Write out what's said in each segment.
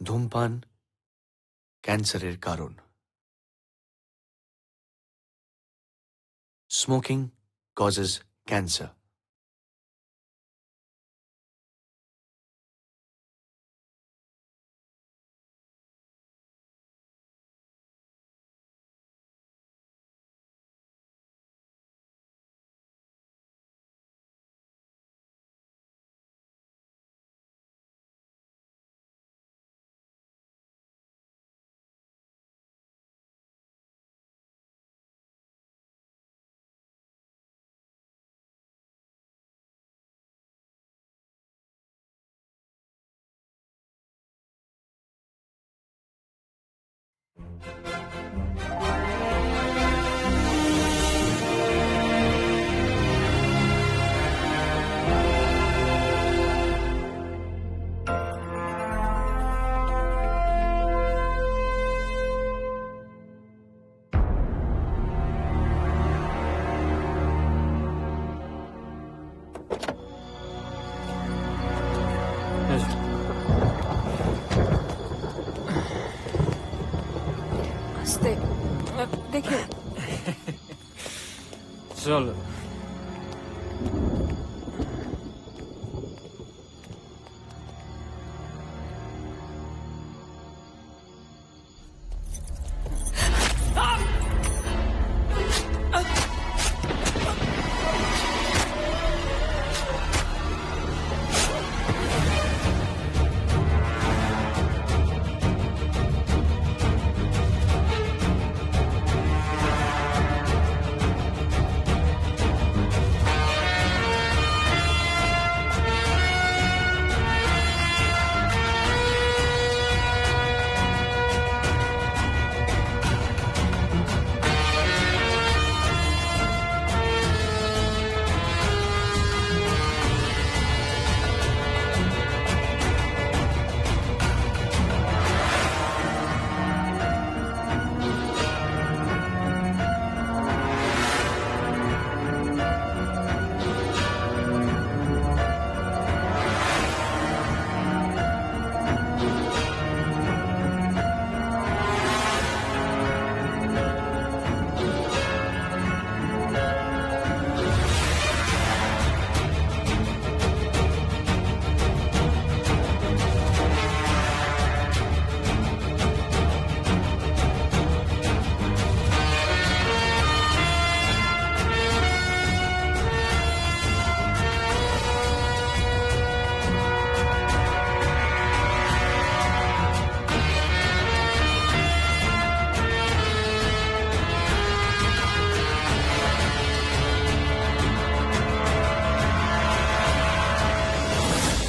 ধূমপান ক্যান্সারের কারণ। Smoking causes cancer. আস্তে দেখে চলো।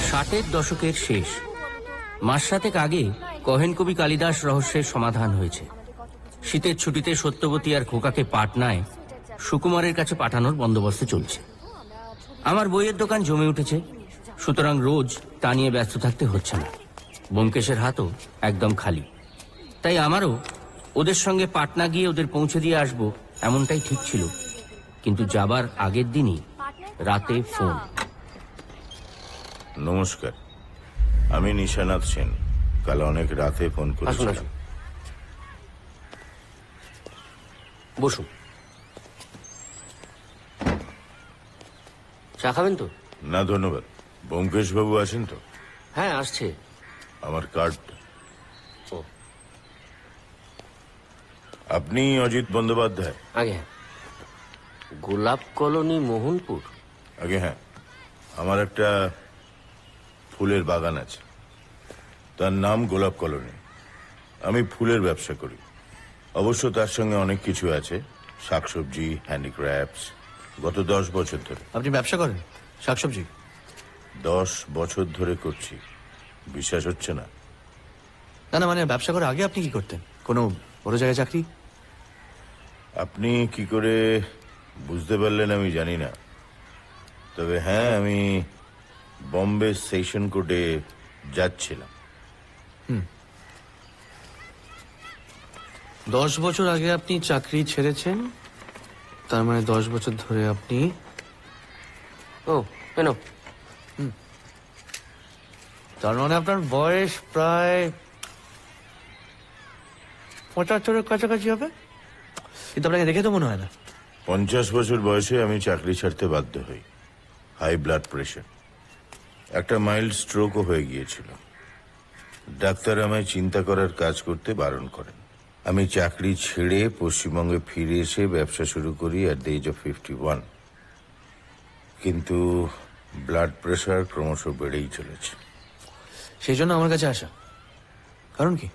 ষাটের দশকের শেষ মাস সাতেক আগে কহেন কবি কালিদাস রহস্যের সমাধান হয়েছে। শীতের ছুটিতে সত্যবতী আর খোকাকে পাটনায় সুকুমারের কাছে পাঠানোর বন্দোবস্ত চলছে। আমার বইয়ের দোকান জমে উঠেছে, সুতরাং রোজ তা নিয়ে ব্যস্ত থাকতে হচ্ছে না। ব্যোমকেশের হাতও একদম খালি, তাই আমারও ওদের সঙ্গে পাটনা গিয়ে ওদের পৌঁছে দিয়ে আসবো এমনটাই ঠিক ছিল। কিন্তু যাবার আগের দিনই রাতে ফোন। নমস্কার, আমি নিশানাথ সেন। কাল অনেক রাতে ফোন করেছিলাম। বসুন। চা খাবেন তো? না ধন্যবাদ। ব্যোমকেশ বাবু আছেন তো? হ্যাঁ, আসছে। আমার কার্ড। আপনি অজিত বন্দ্যোপাধ্যায়? আগে হ্যাঁ। গোলাপ কলোনি, মোহনপুর? আগে হ্যাঁ। আমার একটা ফুলের বাগান আছে, তার নাম গোলাপ কলোনি। আমি ফুলের ব্যবসা করি। অবশ্য তার সঙ্গে অনেক কিছু আছে, শাকসবজি, হ্যান্ডিক্রাফটস। গত 10 বছর ধরে। আপনি ব্যবসা করেন শাকসবজি? 10 বছর ধরে করছি। বিশ্বাস হচ্ছে না? না না, মানে ব্যবসা করার আগে আপনি কি করতেন? কোনো বড় জায়গায় চাকরি? আপনি কি করে বুঝতে পারলেন আমি জানি না, তবে হ্যাঁ, আমি বম্বে সেশন কোর্টে যাচ্ছিলাম। 10 বছর আগে আপনি চাকরি ছেড়েছেন, তার মানে 10 বছর ধরে আপনি... ও কেন? তার মানে আপনার বয়স প্রায় 75-এর কাছাকাছি হবে, কিন্তু আপনাকে দেখে তো মনে হয় না। 50 বছর বয়সে আমি চাকরি ছাড়তে বাধ্য হই। হাই ব্লাড প্রেশার, একটা মাইল্ড স্ট্রোকও হয়ে গিয়েছিল। ডাক্তার আমায় চিন্তা করার কাজ করতে বারণ করেন। আমি চাকরি ছেড়ে পশ্চিমবঙ্গে ফিরে এসে ব্যবসা শুরু করি অ্যাট দ্য এজ অফ 51। কিন্তু ব্লাড প্রেশার ক্রমশ বেড়েই চলেছে। সেই জন্য আমার কাছে আসা। কারণ কি?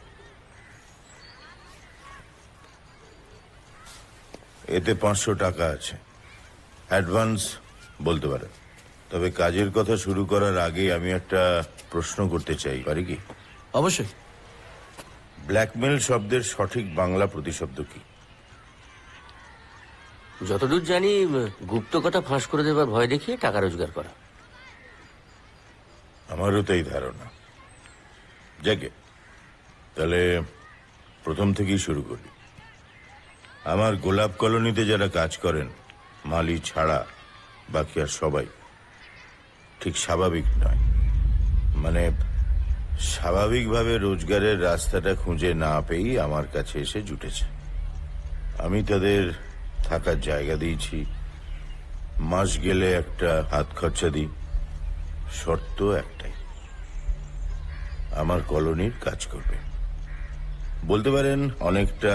এতে 500 টাকা আছে, অ্যাডভান্স বলতে পারেন। তবে কাজের কথা শুরু করার আগে আমি একটা প্রশ্ন করতে চাই, পারি কি? অবশ্যই। ব্ল্যাকমেল শব্দের সঠিক বাংলা প্রতিশব্দ কি? যতদূর জানি গুপ্ত কথা ফাঁস করে দেবার ভয় দেখিয়ে টাকা রোজগার করা। আমারও তাই ধারণা। যাকে তাহলে প্রথম থেকেই শুরু করি। আমার গোলাপ কলোনিতে যারা কাজ করেন, মালি ছাড়া বাকি আর সবাই ঠিক স্বাভাবিক নয়। মানে স্বাভাবিকভাবে রোজগারের রাস্তাটা খুঁজে না পেয়েই আমার কাছে এসে জুটেছে। আমি তাদের থাকার জায়গা দিয়েছি, মাস গেলে একটা হাত খরচা দিই। শর্ত একটাই, আমার কলোনির কাজ করবে। বলতে পারেন অনেকটা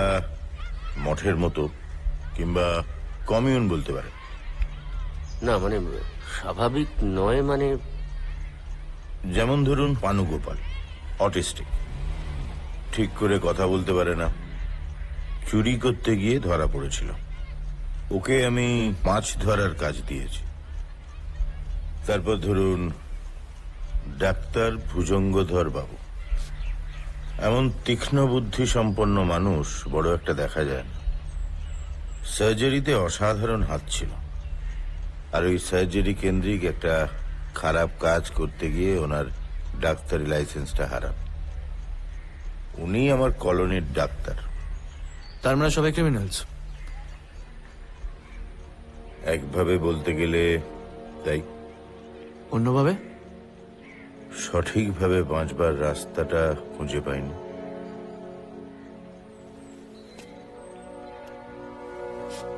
মঠের মতো, কিংবা কমিউন বলতে পারেন। না মানে স্বাভাবিক নয় মানে? যেমন ধরুন পানুগোপাল, অটিস্টিক, ঠিক করে কথা বলতে পারে না, চুরি করতে গিয়ে ধরা পড়েছিল। ওকে আমি মাছ ধরার কাজ দিয়েছি। তারপর ধরুন ডাক্তার ভুজঙ্গধর বাবু, এমন তীক্ষ্ণ বুদ্ধি সম্পন্ন মানুষ বড় একটা দেখা যায় না। সার্জারিতে অসাধারণ হাত ছিল, আর ওই সার্জারি কেন্দ্রিক একটা খারাপ কাজ করতে গিয়ে ওনার ডাক্তারি লাইসেন্সটা হারান। উনি আমার কলোনির ডাক্তার। তার মানে সবাই ক্রিমিনালস? একভাবে বলতে গেলে তাই। অন্যভাবে? সঠিকভাবে বাঁচবার রাস্তাটা খুঁজে পাইনি।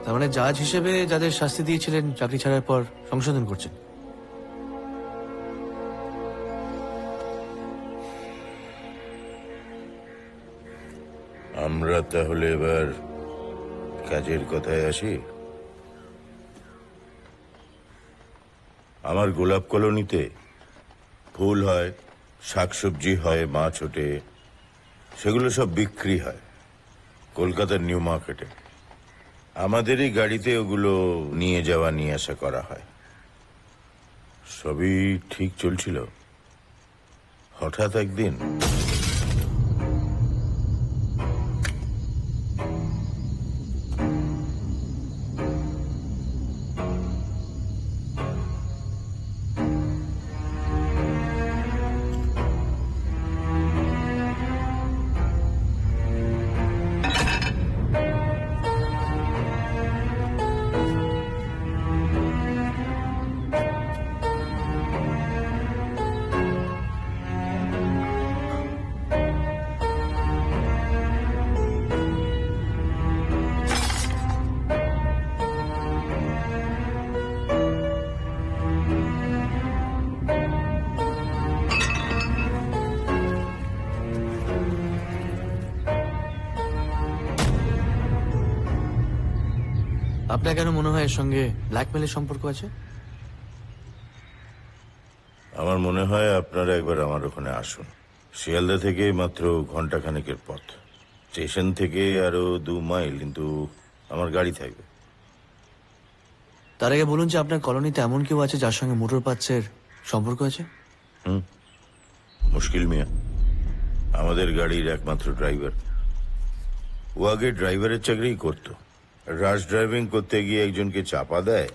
তার মানে জাজ হিসেবে যাদের শাস্তি দিয়েছিলেন চাকরি ছাড়ার পর সংশোধন করছেন? আমরা তাহলে এবার কাজের কথায় আসি। আমার গোলাপ কলোনিতে ফুল হয়, শাকসবজি হয়, মাছ ওঠে, সেগুলো সব বিক্রি হয় কলকাতার নিউ মার্কেটে। আমাদেরই গাড়িতে ওগুলো নিয়ে যাওয়া নিয়ে আসা করা হয়। সবই ঠিক চলছিল। হঠাৎ একদিন আপনার কেন মনে হয় এর সঙ্গে ব্ল্যাকমেলের সম্পর্ক আছে? আমার মনে হয় আপনারা একবার আমার ওখানে আসুন। শিয়ালদা থেকে মাত্র ঘন্টাখানেকের পথ, স্টেশন থেকে আরো 2 মাইল, কিন্তু আমার গাড়ি থাকবে। তার আগে বলুন যে আপনার কলোনিতে এমন কেউ আছে যার সঙ্গে মোটর পার্টসের সম্পর্ক আছে? মুশকিল মিয়া, আমাদের গাড়ির একমাত্র ড্রাইভার। ও আগে ড্রাইভারের চাকরিই করতো। রাশ ড্রাইভিং করতে গিয়ে একজনকে চাপা দেয়,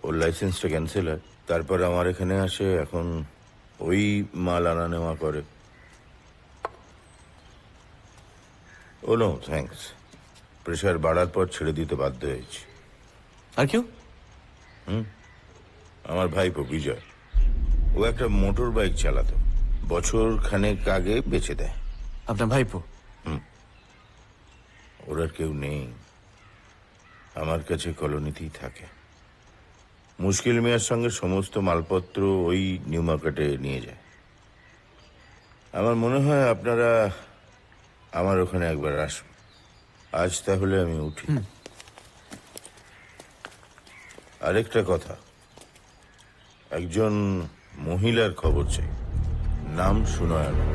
ওর লাইসেন্সটা ক্যান্সেল হয়। তারপর আমার এখানে আসে, এখন ওই মাল আনা নেওয়া করে। ও নো থ্যাঙ্কস, প্রেশার বাড়ার পর ছেড়ে দিতে বাধ্য হয়েছি। আর কেউ? আমার ভাইপো বিজয়, ও একটা মোটর বাইক চালাতো, বছর খানেক আগে বেচে দেয়। আপনার ভাইপো? ওর আর কেউ নেই, আমার কাছে কলোনিতেই থাকে। মুশকিল মিয়ার সঙ্গে সমস্ত মালপত্র ওই নিউ মার্কেটে নিয়ে যায়। আমার মনে হয় আপনারা আমার ওখানে একবার আসুন। আজ তাহলে আমি উঠি। আরেকটা কথা, একজন মহিলার খবর চাই, নাম সুনয়না।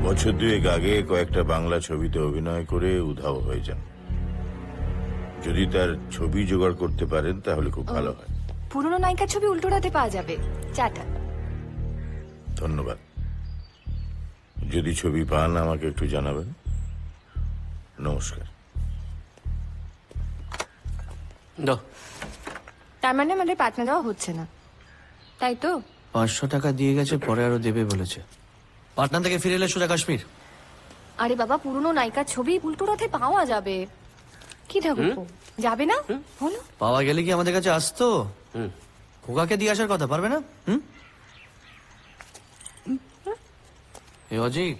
বছর দুয়েক আগে কয়েকটা বাংলা ছবিতে অভিনয় করে উধাও হয়ে যান। যদি তার ছবি জোগাড় করতে পারেন তাহলে খুব ভালো হয়। পুরনো নায়িকার ছবি উল্টো রাতে পাওয়া যাবে। চাটা। ধন্যবাদ। যদি ছবি পান আমাকে একটু জানাবেন। নমস্কার। দাও। তার মানে আমাদের পাটনা দেওয়া হচ্ছে না, তাই তো? 500 টাকা দিয়ে গেছে, পরে আরো দেবে বলেছে। পাটনা থেকে ফিরে এলে সোজা কাশ্মীর। আরে বাবা, পুরনো নায়িকার ছবি উল্টো রাতে পাওয়া যাবে। কি ঠাকুর যাবে না বলো? পাওয়া গেলে কি আমাদের কাছে আসতো? খোকাকে দিয়ে আসার কথা, পারবে না? এ অজিত,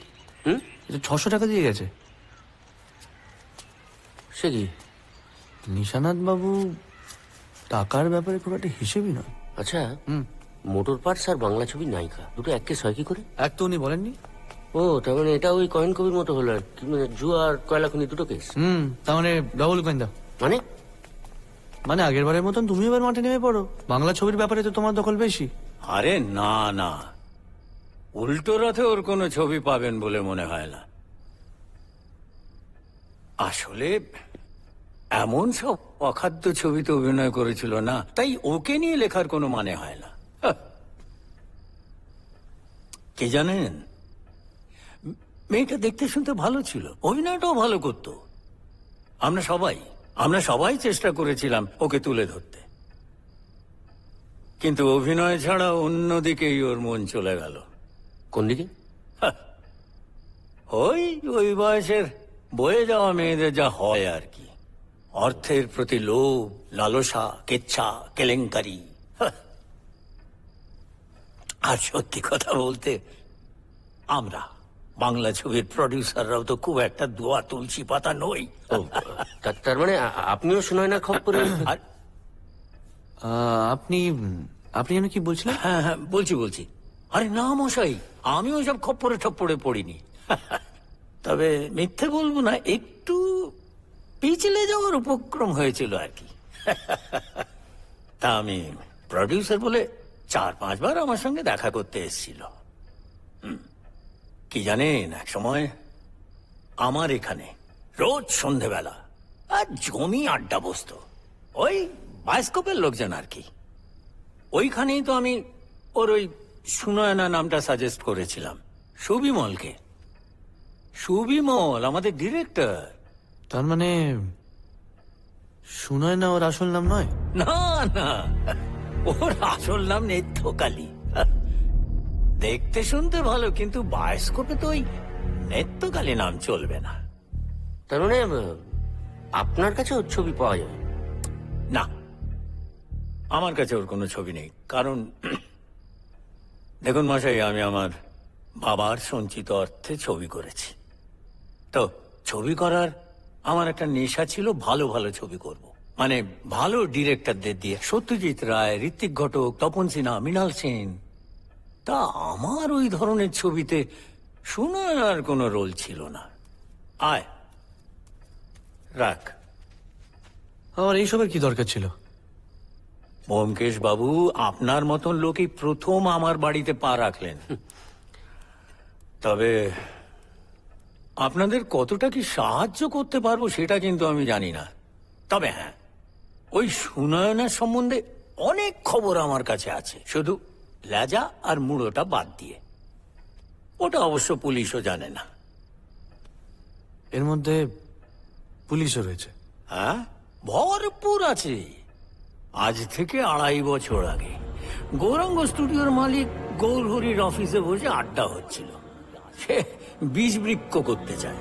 600 টাকা দিয়ে গেছে। সে কি? নিশানাথ বাবু টাকার ব্যাপারে খুব একটা হিসেবই নয়। আচ্ছা, মোটর পার্টস আর বাংলা ছবির নায়িকা দুটো এক কেস হয় কি করে? এক তো উনি বলেননি। ও, তার মানে এটা ওই কয়েন কবির মতো হলো আর কি, মানে জুয়া আর কয়লা খনি দুটো কেস। তার মানে ডবল কয়েন দাও। মানে আগের বারের মতন তুমি এবার মাঠে নেমে পড়ো। বাংলা ছবির ব্যাপারে তো তোমার দখল বেশি। আরে না না, উল্টো রথে ওর কোনো ছবি পাবেন বলে মনে হয় না। আসলে এমন সব অখাদ্য ছবিতে অভিনয় করেছিল না, তাই ওকে নিয়ে লেখার কোনো মানে হয় না। কে জানেন, মেয়েটা দেখতে শুনতে ভালো ছিল, অভিনয়টাও ভালো করত। আমরা সবাই চেষ্টা করেছিলাম ওকে তুলে ধরতে, কিন্তু অভিনয় ছাড়া অন্যদিকেই ওর মন চলে গেল। কোন দিকে? ওই বয়সের বয়ে যাওয়া মেয়েদের যা হয় আর কি, অর্থের প্রতি লোভ, লালসা, কেচ্ছা, কেলেঙ্কারি। আর সত্যি কথা বলতে, আমরা বাংলা ছবির প্রডিউসাররাও তো খুব একটা দোয়া তুলসী পাতা নই। তার মানে আপনিও সুনয়নার খপ্পরে? আর আপনি আপনি যেন কি বলছিলেন? হ্যাঁ, বলছি। আরে না মশাই, আমি ওইসব খপ্পরে ঠপ্পরে পড়িনি। তবে মিথ্যে বলবো না, একটু পিছলে যাওয়ার উপক্রম হয়েছিল আর কি। তা আমি প্রডিউসার বলে 4-5 বার আমার সঙ্গে দেখা করতে এসেছিল। কি জানেন, এক সময় আমার এখানে রোজ সন্ধেবেলা আর জমি আড্ডা বসতো, ওই বায়োস্কোপের লোকজন আর কি। ওইখানেই তো আমি ওর ওই সুনয়না নামটা সাজেস্ট করেছিলাম সুবিমলকে। সুবিমল আমাদের ডিরেক্টর। তার মানে সুনয়না ওর আসল নাম নয়? না, ওর আসল নাম নেত্রকালী। দেখতে শুনতে ভালো, কিন্তু বায়োস্কোপে তো ওই নেত্রকালী নাম চলবে না। তার মানে আপনার কাছে ওর ছবি পাওয়া যাবে না, আমার কাছে ওর কোনো ছবি নেই। কারণ দেখুন মশাই, আমি আমার বাবার সঞ্চিত অর্থে ছবি করেছি। তো ছবি করার আমার একটা নেশা ছিল, ভালো ভালো ছবি করব। মানে ভালো ডিরেক্টরদের দিয়ে, সত্যজিৎ রায়, ঋত্বিক ঘটক, তপন সিনহা, মৃণাল সেন। তা আমার ওই ধরনের ছবিতে সুনয়নার কোনো রোল ছিল না। আয় রাখ। আমার এইসবের কি দরকার ছিল? ব্যোমকেশ বাবু, আপনার মতন লোকই প্রথম আমার বাড়িতে পা রাখলেন। তবে আপনাদের কতটা কি সাহায্য করতে পারবো সেটা কিন্তু আমি জানি না। তবে হ্যাঁ, ওই সুনয়নার সম্বন্ধে অনেক খবর আমার কাছে আছে, শুধু লেজা আর মুড়োটা বাদ দিয়ে। ওটা অবশ্য পুলিশও জানে না। এর মধ্যে পুলিশও রয়েছে? হ্যাঁ, ভরপুর আছে। আজ থেকে 2.5 বছর আগে গৌরাঙ্গ স্টুডিওর মালিক গৌরহরির অফিসে বসে আড্ডা হচ্ছিল। সে বীজ বৃক্ষ করতে চায়,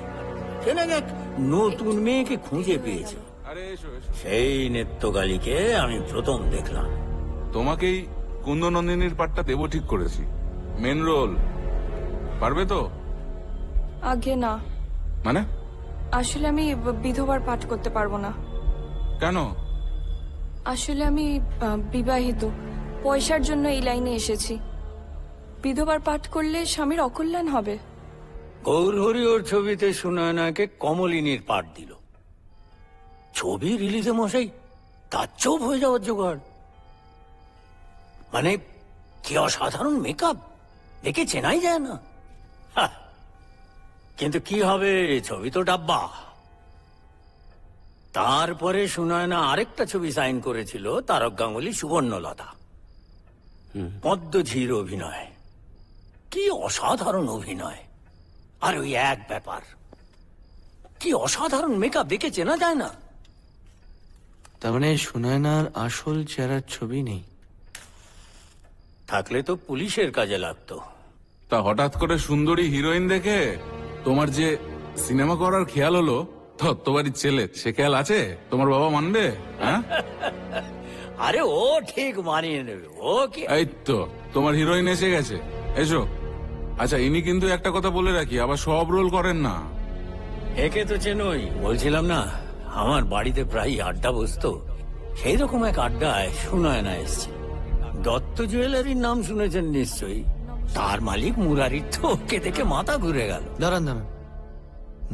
সে নাকি এক নতুন মেয়েকে খুঁজে পেয়েছে। সেই নেত্রকালীকে আমি প্রথম দেখলাম। তোমাকেই কুন্দনন্দিনীর পাঠটা দেবো ঠিক করেছি, মেন রোল। পারবে তো? আগে না। মানে আসলে আমি বিধবার পাঠ করতে পারবো না। কেন? আসলে আমি বিবাহিত, পয়সার জন্য এই লাইনে এসেছি। বিধবার পাঠ করলে স্বামীর অকল্যাণ হবে। গৌরহরি ওর ছবিতে সুনয়নাকে কমলিনীর পাঠ দিল। ছবি রিলিজে মশাই তার চোপ হয়ে যাওয়ার জোগাড়। মানে কি অসাধারণ মেকআপ, দেখে চেনাই যায় না। হাহ, কিন্তু কি হবে, ছবি তো ডাব্বা। তারপরে সুনয়না আরেকটা ছবি সাইন করেছিল, তারক গাঙ্গুলি সুবর্ণলতা। পদ্মঝির অভিনয়, কি অসাধারণ অভিনয়। আর ওই এক ব্যাপার, কি অসাধারণ মেকআপ, দেখে চেনা যায় না। তার মানে সুনয়নার আসল চেহারার ছবি নেই? থাকলে তো পুলিশের কাজে লাগতো। তা হঠাৎ করে সুন্দরী হিরোইন দেখে তোমার যে সিনেমা করার খেয়াল হলো, তত্ত্ববাড়ির ছেলে, সে খেয়াল আছে? তোমার বাবা মানবে? হ্যাঁ, আরে ও ঠিক মানিয়ে নেবে, ও কি। এই তো তোমার হিরোইন এসে গেছে, এসো। আচ্ছা, ইনি কিন্তু একটা কথা বলে রাখি, আবার সব রোল করেন না। একে তো চেনই, বলছিলাম না আমার বাড়িতে প্রায় আড্ডা বসতো। সেই রকম এক আড্ডায় সুনয়না এসছে। দত্ত জুয়েলারির নাম শুনেছেন নিশ্চয়ই, তার মালিক মুরারির তো ওকে দেখে মাথা ঘুরে গেল। দাঁড়ান দাঁড়ান,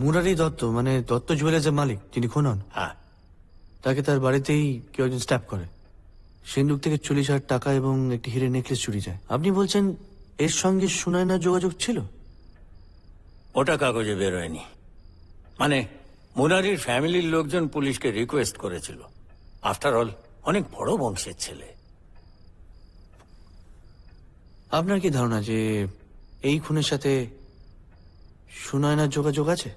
মুরারি দত্ত মানে দত্ত জুয়েলার্সের মালিক যিনি খুন হন, হ্যাঁ, তাকে তার বাড়িতেই কেউ একজন স্ট্যাপ করে। সিন্ধুক থেকে 40,000 টাকা এবং একটি হিরে নেকলেস চুরি যায়। আপনি বলছেন এর সঙ্গে সুনয়নার যোগাযোগ ছিল? ওটা কাগজে বেরোয়নি। মানে মুরারির ফ্যামিলির লোকজন পুলিশকে রিকোয়েস্ট করেছিল। আফটার অল অনেক বড় বংশের ছেলে। আপনার কি ধারণা যে এই খুনের সাথে সুনয়নার যোগাযোগ আছে?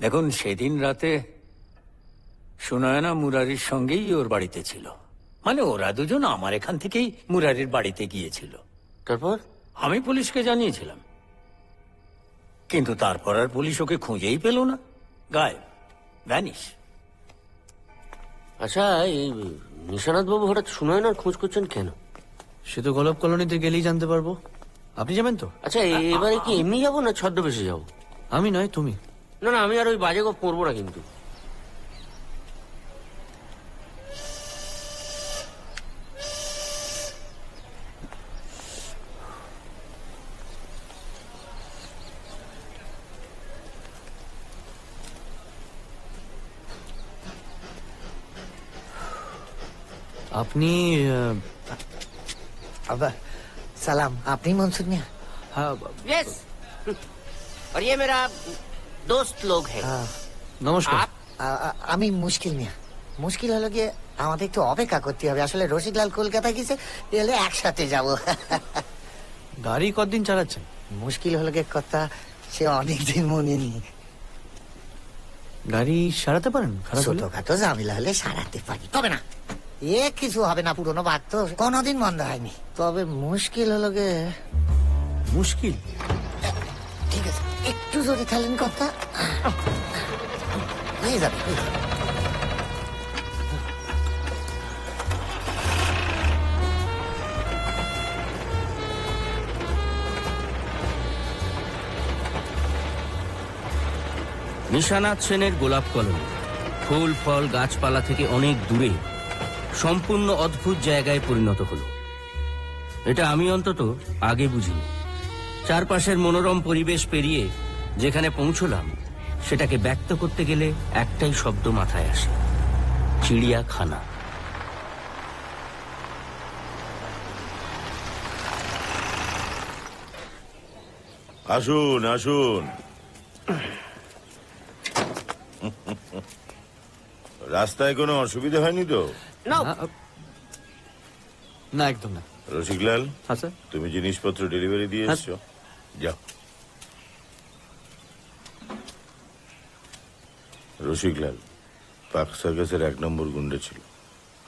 দেখুন, সেদিন রাতে সুনয়না মুরারির সঙ্গেই ওর বাড়িতে ছিল। মানে ওরা দুজন আমার এখান থেকেই মুরারির বাড়িতে গিয়েছিল। তারপর? আমি পুলিশকে জানিয়েছিলাম, কিন্তু তারপর আর পুলিশ ওকে খুঁজেই পেল না। গায়েব, ভ্যানিশ। আচ্ছা, এই নিশানাথ বাবু হঠাৎ সুনয়নার খোঁজ করছেন কেন? সে তো গোলাপ কলোনিতে গেলেই জানতে পারবো। আপনি যাবেন তো? আচ্ছা, এবারে কি এমনি যাবো না ছদ্মবেশে যাবো? আমি নয়, তুমি। না না, আমি আর ওই বাজে গপ করবো না কিন্তু। আপনি सलाम, आपने मंसूर मियाँ? হ্যাঁ, यस, और ये मेरा दोस्त लोग है। নমস্কার। আমি মুশকিল মিয়া। মুশকিল হলো গিয়ে আমাদের একটু অপেক্ষা করতে হবে। আসলে রসিকলাল কলকাতা গেছে, এলে একসাথে যাব। গাড়ি কতদিন চালাচ্ছেন? মুশকিল হলো গিয়ে কথা, সে অনেকদিন মনে নেই। গাড়ি সারাতে পারেন? খারাপ হলে? ছোটখাটো ঝামেলা হলে সারাতে পারি, তবে না এ কিছু হবে না। পুরোনো বাদ তো কোনোদিন বন্ধ হয়নি। তবে মুশকিল হলো গিয়ে, মুশকিল? ঠিক আছে একটু জোরে খেলেন কথা, হয়ে যাবে, হয়ে যাবে। নিশানাথ সেনের গোলাপ কলোনি ফুল ফল গাছপালা থেকে অনেক দূরে সম্পূর্ণ অদ্ভুত জায়গায় পরিণত হলো। এটা আমি অন্তত আগে বুঝিনি। চারপাশের মনোরম পরিবেশ পেরিয়ে যেখানে পৌঁছলাম, সেটাকে ব্যক্ত করতে গেলে একটাই শব্দ মাথায় আসে: চিড়িয়াখানা। আসুন আসুন। রাস্তায় কোনো অসুবিধা হয়নি তো? না, একদম না। রসিকলাল, হ্যাঁ স্যার। তুমি জিনিসপত্র ডেলিভারি দিয়ে এসছো, যাও। রসিকলাল পাক সার্কাসের 1 নম্বর গুন্ডা ছিল।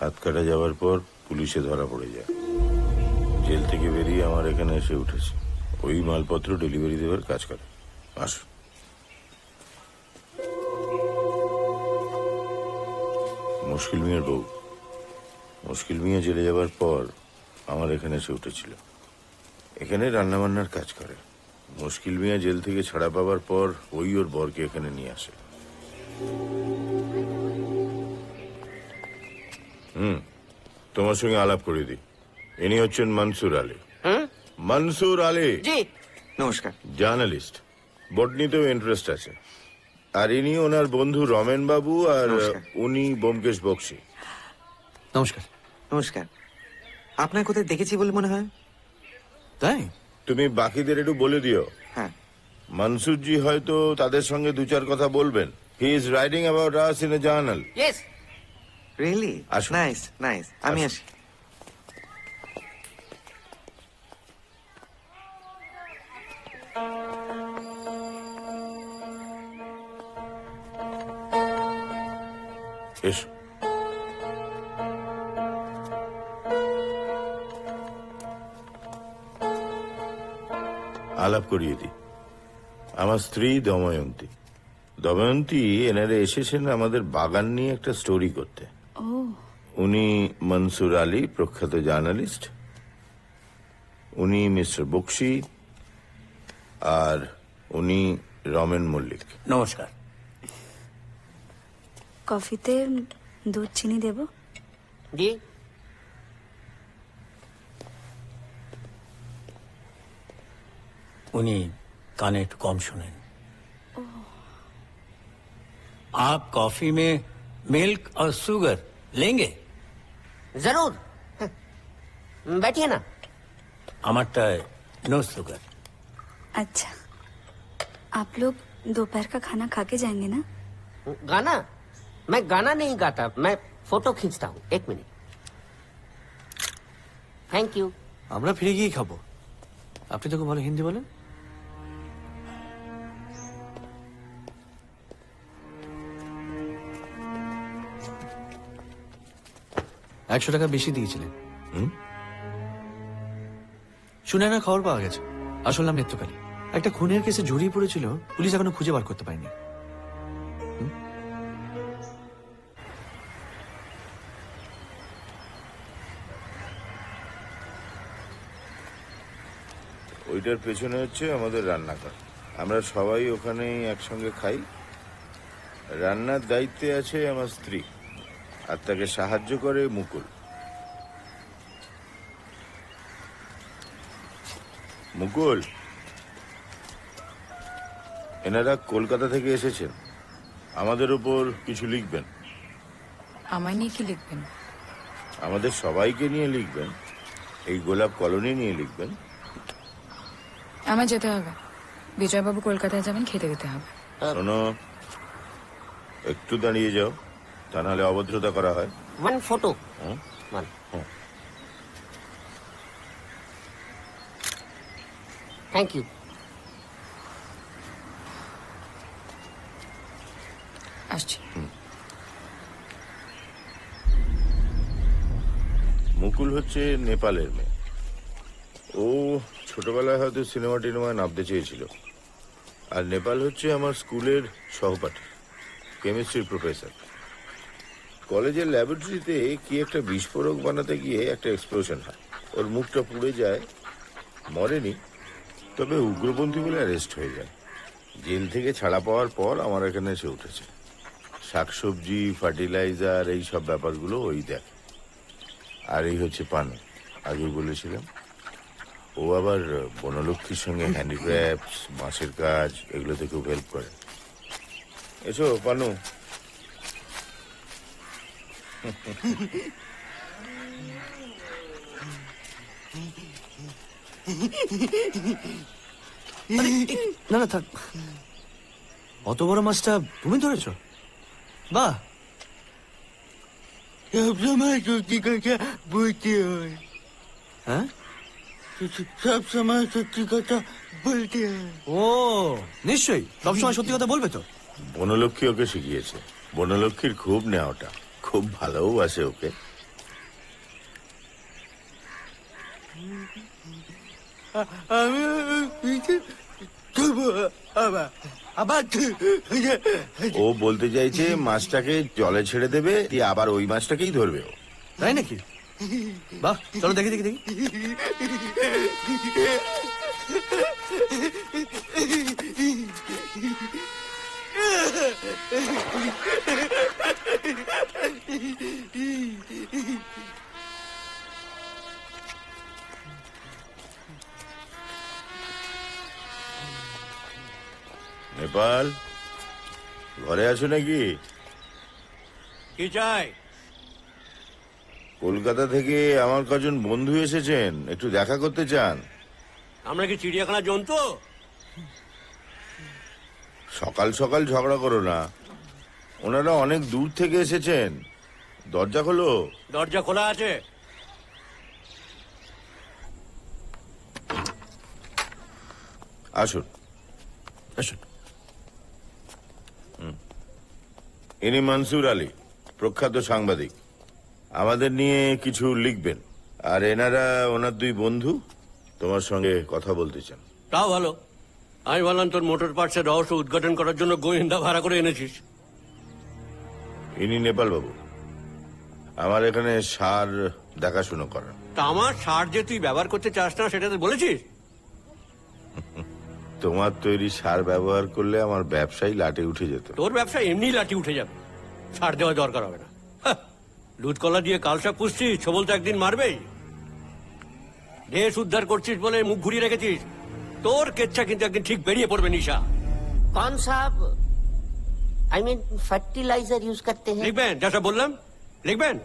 হাত কাটা যাওয়ার পর পুলিশে ধরা পড়ে যায়। জেল থেকে বেরিয়ে আমার এখানে এসে উঠেছে। ওই মালপত্র ডেলিভারি দেওয়ার কাজ করে। আসো। মুশকিল মিয়ার বউ। মুশকিল মিয়া জেলে যাবার পর আমার এখানে এসে উঠেছিল। এখানে রান্নাবান্নার কাজ করে। মুশকিল মিয়া জেল থেকে ছাড়া পাওয়ার পর ওই ওর বরকে এখানে নিয়ে আসে। তোমার সঙ্গে আলাপ করে দিই। ইনি হচ্ছেন মনসুর আলী। মনসুর আলী জি নমস্কার। জার্নালিস্ট, বটনিতেও ইন্টারেস্ট আছে। আর ইনি ওনার বন্ধু রমেন বাবু, আর নমস্কার। উনি ব্যোমকেশ বক্সী। নমস্কার। নমস্কার। আপনার কোথায় দেখেছি বলে মনে হয়। তাই? তুমি বাকিদের একটু বলে দিও হ্যাঁ মনসুরজি হয়তো তাদের সঙ্গে দু চার কথা বলবেন। He is writing about us in a journal. Yes really আসুন। Nice nice. আমি আসুন। আসি। এসো। আলাপ করিয়ে দিই। আমার স্ত্রী দময়ন্তী। দময়ন্তী এনারে এসেছেন আমাদের বাগান নিয়ে একটা স্টোরি করতে। উনি মনসুর আলী, প্রখ্যাত জার্নালিস্ট। উনি মিস্টার বক্সী, আর উনি রমেন মল্লিক। নমস্কার। কফিতে দুধ চিনি দেব? জি उनी काने একটু कम सुनें। आप कॉफी में मिल्क और शुगर लेंगे? जरूर बैठिए ना। हमारा नो शुगर। अच्छा, आप लोग दोपहर का खाना खा के जाएंगे ना? गाना? मैं गाना नहीं गाता, मैं फोटो खींचता हूँ। एक मिनट। Thank you. আমরা ফিরে গিয়ে খাবো। আপনি তো খুব ভালো হিন্দি বলেন। $100 বেশি দিয়েছিলেন। শুনে না খবর পাওয়া গেছে আসল নাম নেত্রকালী। একটা খুনের কেসে জড়িয়ে পড়েছিল, পুলিশ এখনো খুঁজে বার করতে পারেনি। ওইটার পেছনে হচ্ছে আমাদের রান্নাঘর। আমরা সবাই ওখানে একসঙ্গে খাই। রান্নার দায়িত্বে আছে আমার স্ত্রী, আর তাকে সাহায্য করে মুকুল। মুকুল, এনারা কলকাতা থেকে এসেছেন, আমাদের উপর কিছু লিখবেন। আমায় নিয়ে কি লিখবেন? আমাদের সবাইকে নিয়ে লিখবেন, এই গোলাপ কলোনি নিয়ে লিখবেন। আমার যেতে হবে। বিজয়বাবু কলকাতায় যাবেন, খেতে দিতে হবে। শোনো, একটু দাঁড়িয়ে যাও, তা নাহলে অভদ্রতা করা হয়। One photo. Hmm? One. Thank you. আসছি। মুকুল হচ্ছে নেপালের মেয়ে। ও ছোটবেলায় হয়তো সিনেমা টিনেমায় নামতে চেয়েছিল। আর নেপাল হচ্ছে আমার স্কুলের সহপাঠী, কেমিস্ট্রির প্রফেসর। কলেজের ল্যাবরেটরিতে কি একটা বিস্ফোরক বানাতে গিয়ে একটা এক্সপ্লোশন হয়। ওর মুখটা পুড়ে যায়, মরেনি, তবে উগ্রপন্থী বলে অ্যারেস্ট হয়ে যায়। জেল থেকে ছাড়া পাওয়ার পর আমার এখানে এসে উঠেছে। শাকসবজি, ফার্টিলাইজার, এই সব ব্যাপারগুলো ওই দেখ। আর এই হচ্ছে পানু, আগেই বলেছিলাম। ও আবার বনলক্ষ্মীর সঙ্গে হ্যান্ডিক্রাফটস, বাঁশের কাজ, এগুলোতে খুব হেল্প করে। এসো পানু। না না থাক, অত বড় মাছটা তুমি ধরেছো? বাহ, সবসময় সত্যি কথা বলতে হয়। হ্যাঁ? সবসময় সত্যি কথা বলতে হয়। ও নিশ্চয়ই সবসময় সত্যি কথা বলবে তো। বনলক্ষ্মী ওকে শিখিয়েছে। বনলক্ষ্মীর খুব নেওয়াটা, খুব ভালোবাসে ওকে। আমি আবার ও বলতে চাইছে মাছটাকে জলে ছেড়ে দেবে, দিয়ে আবার ওই মাছটাকেই ধরবে ও। তাই নাকি? বাহ, চলো দেখি দেখি দেখি। নেপাল, ঘরে আছো নাকি? কি চাই? কলকাতা থেকে আমার কজন বন্ধু এসেছেন, একটু দেখা করতে চান। আমরা কি চিড়িয়াখানা জন্তু? সকাল সকাল ঝগড়া করো না, ওনারা অনেক দূর থেকে এসেছেন। দরজা খোলো। দরজা খোলা আছে। আসুন আসুন। ইনি মনসুর আলী, প্রখ্যাত সাংবাদিক। আমাদের নিয়ে কিছু লিখবেন। আর এনারা ওনার দুই বন্ধু তোমার সঙ্গে কথা বলতে চান। তাও ভালো। আমি বললাম তোর মোটর পার্টসের রহস্য উদ্ঘাটন করার জন্য গোয়েন্দা ভাড়া করে এনেছিস। ইনি নেপাল বাবু, আমার এখানে সার দেখাশুনো করেন। তা আমার সার যে তুই ব্যবহার করতে চাস না সেটা তো বলেছিস। তোমার তৈরি সার ব্যবহার করলে আমার ব্যবসায় লাটে উঠে যেত। তোর ব্যবসা এমনি লাঠি উঠে যাবে, সার দেওয়া দরকার হবে না। দুধ কলা দিয়ে কালসা পুষছিস, ছবল তো একদিন মারবেই। দেশ উদ্ধার করছিস বলে মুখ ঘুরিয়ে রেখেছিস, তোর কেচ্ছা কিন্তু একদিন ঠিক বেরিয়ে পড়বে নিশা। कौन सा आई मीन फर्टिलाइजर यूज करते हैं? লিখবেন যা সব বললাম, লিখবেন।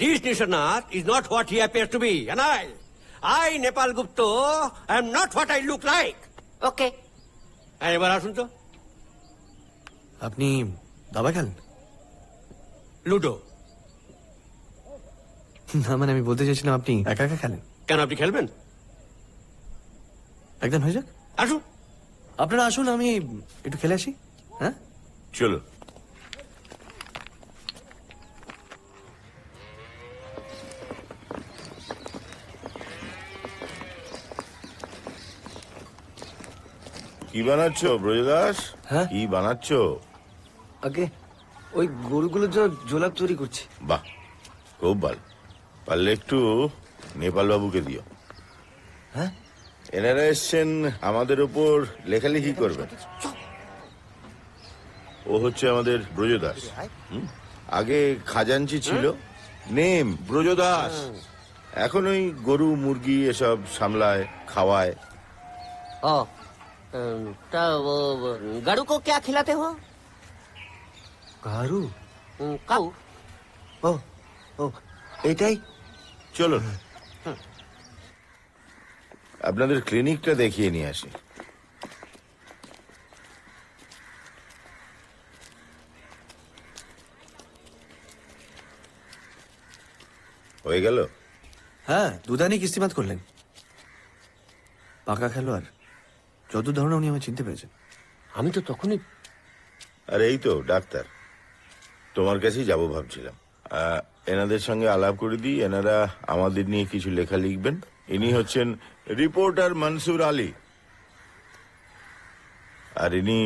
This Nishanath is not what he appears to be, and I Nepal Gupta I am not what I look like. Okay. এবার আসুন তো। আপনি দাবা খেলেন? লুডো। না মানে আমি বলতে চাইছিলাম আপনি একা একা খেলেন। কেন, আপনি খেলবেন? একদম হয়ে যাক। আসুন। আপনারা আসুন, আমি একটু খেলে আসি। হ্যাঁ চলো। কি বানাচ্ছ ব্রজদাস? হ্যাঁ? কি বানাচ্ছ? আগে ওই গরুগুলোর জন্য জোলাপ তৈরি করছি। বাহ, খুব ভালো। পারলে একটু নেপাল বাবুকে দিও। হ্যাঁ? এনারা এসছেন আমাদের ওপর লেখালেখি করবেন। ও হচ্ছে আমাদের ব্রজদাস। আগে খাজাঞ্চি ছিল, নেম ব্রজদাস। এখন ওই গরু মুরগি এসব সামলায়, খাওয়ায়। ओ तो वो गरु को क्या खिलाते हो? গারু? काऊ। ও ও এটাই। চলুন আপনাদের ক্লিনিকটা দেখিয়ে নিয়ে আসি। হয়ে গেল? হ্যাঁ, দুদানি কিস্তিমাত করলেন। পাকা খেলোয়াড়, যত ধরনের উনি আমায় চিনতে পেরেছেন। আমি তো তখনই। আর এই তো ডাক্তার, তোমার কাছেই যাবো ভাবছিলাম। এনাদের সঙ্গে আলাপ করে দিই, এনারা আমাদের নিয়ে কিছু লেখা লিখবেন। ইনি হচ্ছেন রিপোর্টার মনসুর আলী, আর ইনি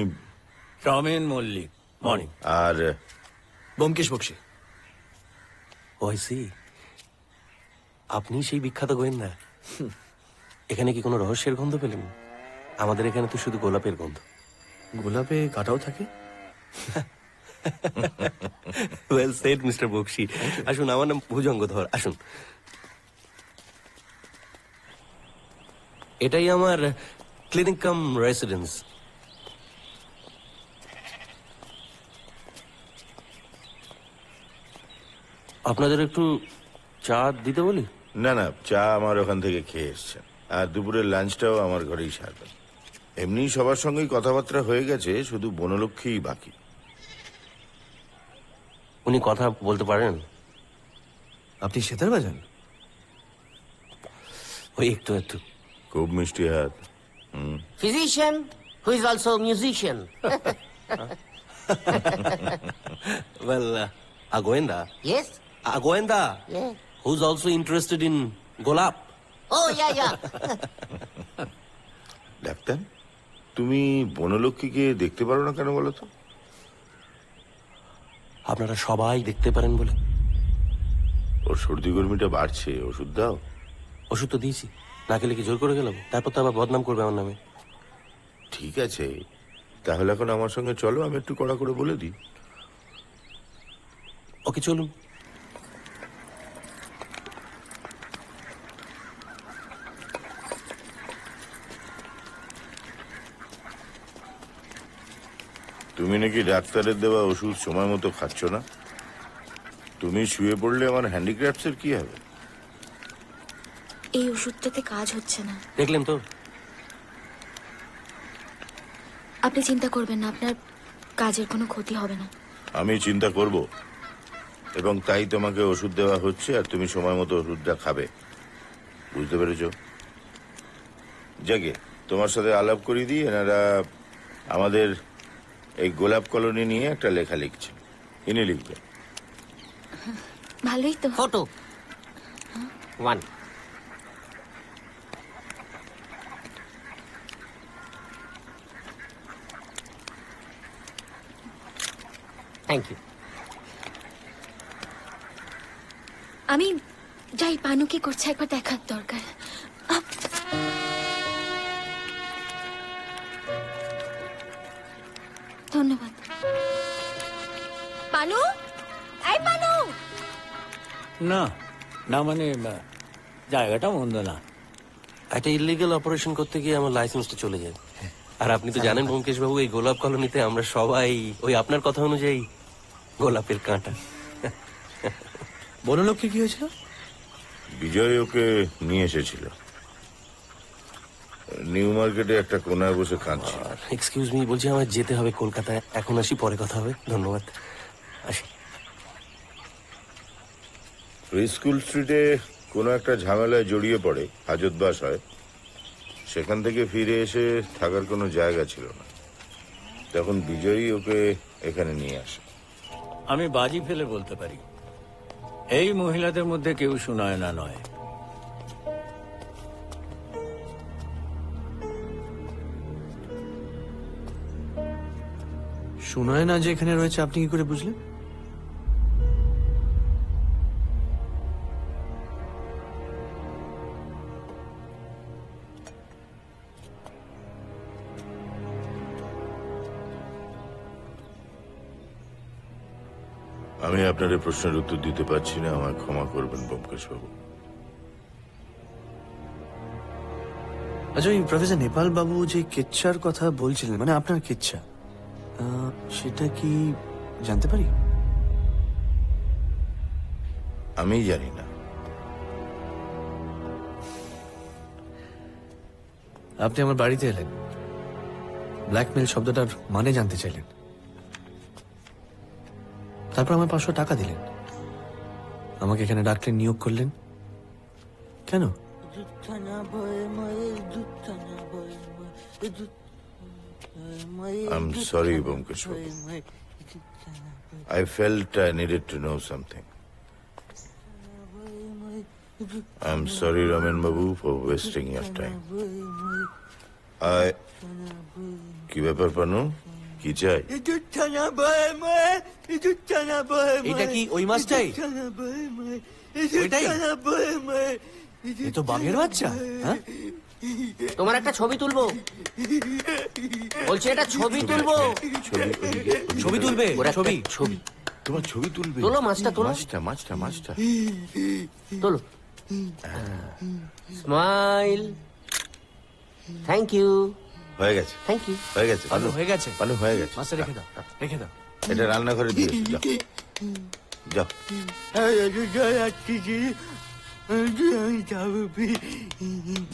সৌমেন মল্লিক। মর্নিং। আর ব্যোমকেশ বক্সী। ওইসি, আপনি সেই বিখ্যাত গোয়েন্দা। এখানে কি কোনো রহস্যের গন্ধ পেলেন? আমাদের এখানে তো শুধু গোলাপের গন্ধ। গোলাপে কাটাও থাকে। Well said mister Bakshi. আসুন, আমার নাম ভুজঙ্গধর। আসুন। এটাই আমার ক্লিনিক কাম রেসিডেন্স। আপনাদের একটু চা দিতে বলি? না না, চা আমার ওখান থেকে খেয়ে এসছেন, আর দুপুরের লাঞ্চটাও আমার ঘরেই সারবেন। এমনি সবার সঙ্গেই কথাবার্তা হয়ে গেছে, শুধু বনলক্ষ্মীই বাকি। উনি কথা বলতে পারেন? আপনি সেতার বাজান? ওই একটু একটু। খুব মিষ্টি হাত। Physician who is also musician. Well, a goenda. Yes. A goenda Yeah. who's also interested in golap. Oh yeah. Doctor, তুমি বনলক্ষ্মীকে দেখতে পারো না কেন বলো তো? আপনারা সবাই দেখতে পারেন বলে। ওর সর্দি গরমিটা বাড়ছে, ওষুধ দাও। ওষুধ তো দিয়েছি, না খেলে কি জোর করে গেলাম? তারপর তো আবার বদনাম করবে আমার নামে। ঠিক আছে, তাহলে এখন আমার সঙ্গে চলো, আমি একটু কড়া করে বলে দিই। ওকে চলুন। তুমি নাকি ডাক্তারের দেওয়া ওষুধ সময় মতো খাচ্ছ না। তুমি শুয়ে পড়লে আমার হ্যান্ডিক্রাফটসের কি হবে? এই ওষুধটাতে কাজ হচ্ছে না। দেখলেন তো? আপনি চিন্তা করবেন না, আপনার কাজের কোনো ক্ষতি হবে না। আমি চিন্তা করব, এবং তাই তোমাকে ওষুধ দেওয়া হচ্ছে, আর তুমি সময় মতো ওষুধটা খাবে। বুঝতে পেরেছ? যাকে তোমার সাথে আলাপ করিয়ে দিই, এনারা আমাদের এই গোলাপ কলোনি নিয়ে একটা লেখা লিখছে। ইনি লিখবে। ভালোই তো। ফটো 1। Thank you. আমি যাই, পানু কি করছে একবার দেখার দরকার। ধন্যবাদ। পানু, এই পানু। না না, মানে জায়গাটা মন্দ না। একটা ইলিগাল অপারেশন করতে গিয়ে আমার লাইসেন্সটা চলে যায়। আর আপনি তো জানেন ব্যোমকেশ বাবু, এই গোলাপ কলোনিতে আমরা সবাই ওই আপনার কথা অনুযায়ী গোলাপের কাঁটা। বনলক্ষ্মী কি হয়েছিল? বিজয় ওকে নিয়ে এসেছিল। নিউ মার্কেটে একটা কোনায় বসে কাঁদছে। এক্সকিউজ মি, বলছি আমার যেতে হবে কলকাতায়। এখন আসি, পরে কথা হবে। ধন্যবাদ, আসি। স্কুল স্ট্রিটে কোনো একটা ঝামেলায় জড়িয়ে পড়ে, হাজতবাস হয়। সেখান থেকে ফিরে এসে থাকার কোনো জায়গা ছিল না। তখন বিজয়ী ওকে এখানে নিয়ে আসে। আমি বাজি ফেলে বলতে পারি, এই মহিলাদের মধ্যে কেউ সুনয়না নয়। সুনয়না যে এখানে রয়েছে আপনি কি করে বুঝলেন? আমি আপনার এই প্রশ্নের উত্তর দিতে পারছি না, আমায় ক্ষমা করবেন ব্যোমকেশ বাবু। আচ্ছা, ওই প্রফেসর নেপাল বাবু যে কেচ্ছার কথা বলছিলেন, মানে আপনার কেচ্ছা, সেটা কি জানতে পারি? আমি জানি না। আপনি আমার বাড়িতে এলেন, ব্ল্যাকমেল শব্দটার মানে জানতে চাইলেন, তারপর আমার 500 টাকা দিলেন, আমাকে এখানে ডাকলেন, নিয়োগ করলেন। কেন? I'm sorry, Byomkesh Babu. I felt I needed to know something. I'm sorry, Raman Babu, for wasting your time. কি ব্যাপার পানু, কি চাই? এটা কি ওই মাছটাই? ওইটাই? এ তো বাঘের বাচ্চা। হ্যাঁ, তোমার একটা ছবি তুলবো বলছি, একটা ছবি তুলবো। ছবি তুলবে? ছবি ছবি তোমার ছবি তুলবে? তোলো মাছটা, তোলো মাছটা তোলো। স্মাইল। Thank you. হয়ে গেছে, থ্যাংক ইউ। হয়ে গেছে পানু, হয়ে গেছে। পানু, হয়ে গেছে। মাছটা রেখে দাও, রেখে দাও। এটা রান্নাঘরে দিয়ে এসো, যাও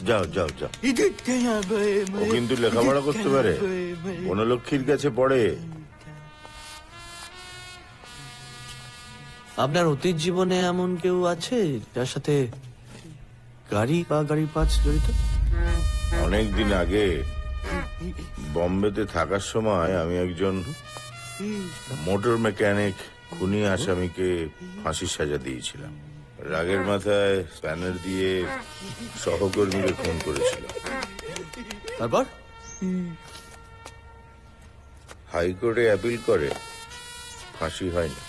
যাও যাও যাও। ও কিন্তু লেখাপড়া করতে পারে, বনলক্ষ্মীর কাছে পড়ে। আপনার অতীত জীবনে এমন কেউ আছে যার সাথে গাড়ি বা গাড়ির পার্টস জড়িত? অনেকদিন আগে বম্বেতে থাকার সময় আমি একজন মোটর মেকানিক খুনি আসামিকে ফাঁসির সাজা দিয়েছিলাম। রাগের মাথায় স্প্যানার দিয়ে সহকর্মীকে খুন করেছিল। তারপর হাইকোর্টে অ্যাপিল করে, ফাঁসি হয়নি।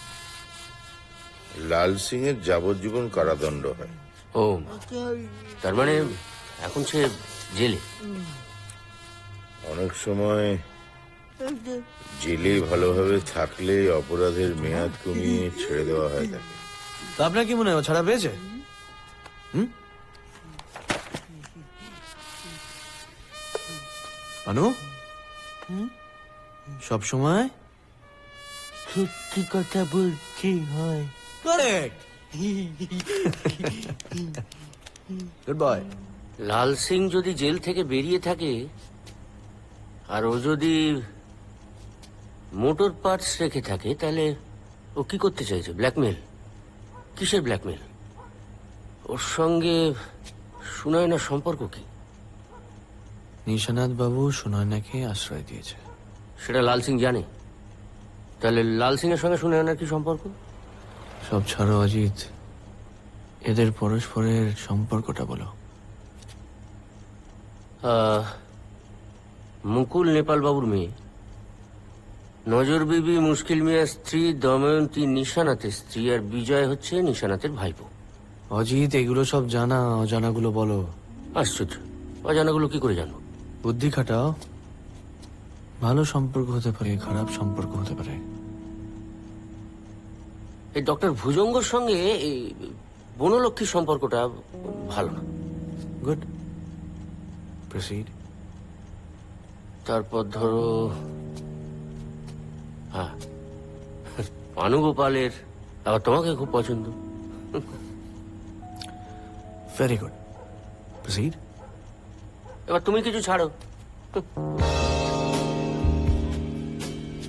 লাল সিং এর যাবজ্জীবন কারাদণ্ড হয়। ও, তার মানে এখন সে জেলে। অনেক সময় জেলে ভালোভাবে থাকলে অপরাধের মেয়াদ কমিয়ে ছেড়ে দেওয়া হয় তাকে। তা আপনার কি মনে হয় ও ছাড়া পেয়েছে? আনু, সব সময় সত্যি কথা বলছি হয়। Correct. Good boy. Lal Singh যদি জেল থেকে বেরিয়ে থাকে আর ও যদি মোটর পার্টস রেখে থাকে, তাহলে ও কি করতে চাইছে? ব্ল্যাকমেল? কিসের ব্ল্যাকমেল? ওর সঙ্গে সুনয়নার সম্পর্ক কি? নিশানাথ বাবু সুনয়নাকে আশ্রয় দিয়েছে। সেটা লাল সিং জানে। তাহলে লাল সিং এর সঙ্গে সুনয়নার কি সম্পর্ক? সব ছাড়ো অজিত, এদের পরস্পরের সম্পর্কটা বলো। মুকুল নেপাল বাবুর মেয়ে, নজর বিবি মুশকিল মিয়ার স্ত্রী, দময়ন্তী নিশানাথের স্ত্রী, আর বিজয় হচ্ছে নিশানাথের ভাইপো। অজিত, এগুলো সব জানা, অজানাগুলো বলো। আশ্চর্য, অজানাগুলো কি করে জানবো? বুদ্ধি খাটাও। ভালো সম্পর্ক হতে পারে, খারাপ সম্পর্ক হতে পারে। এই ডক্টর ভুজঙ্গর সঙ্গে এই বনলক্ষ্মীর সম্পর্কটা ভালো না। Good, proceed. তারপর ধরো, হ্যাঁ, পানুগোপালের আবার তোমাকে খুব পছন্দ। Very good, proceed. এবার তুমি কিছু ছাড়ো।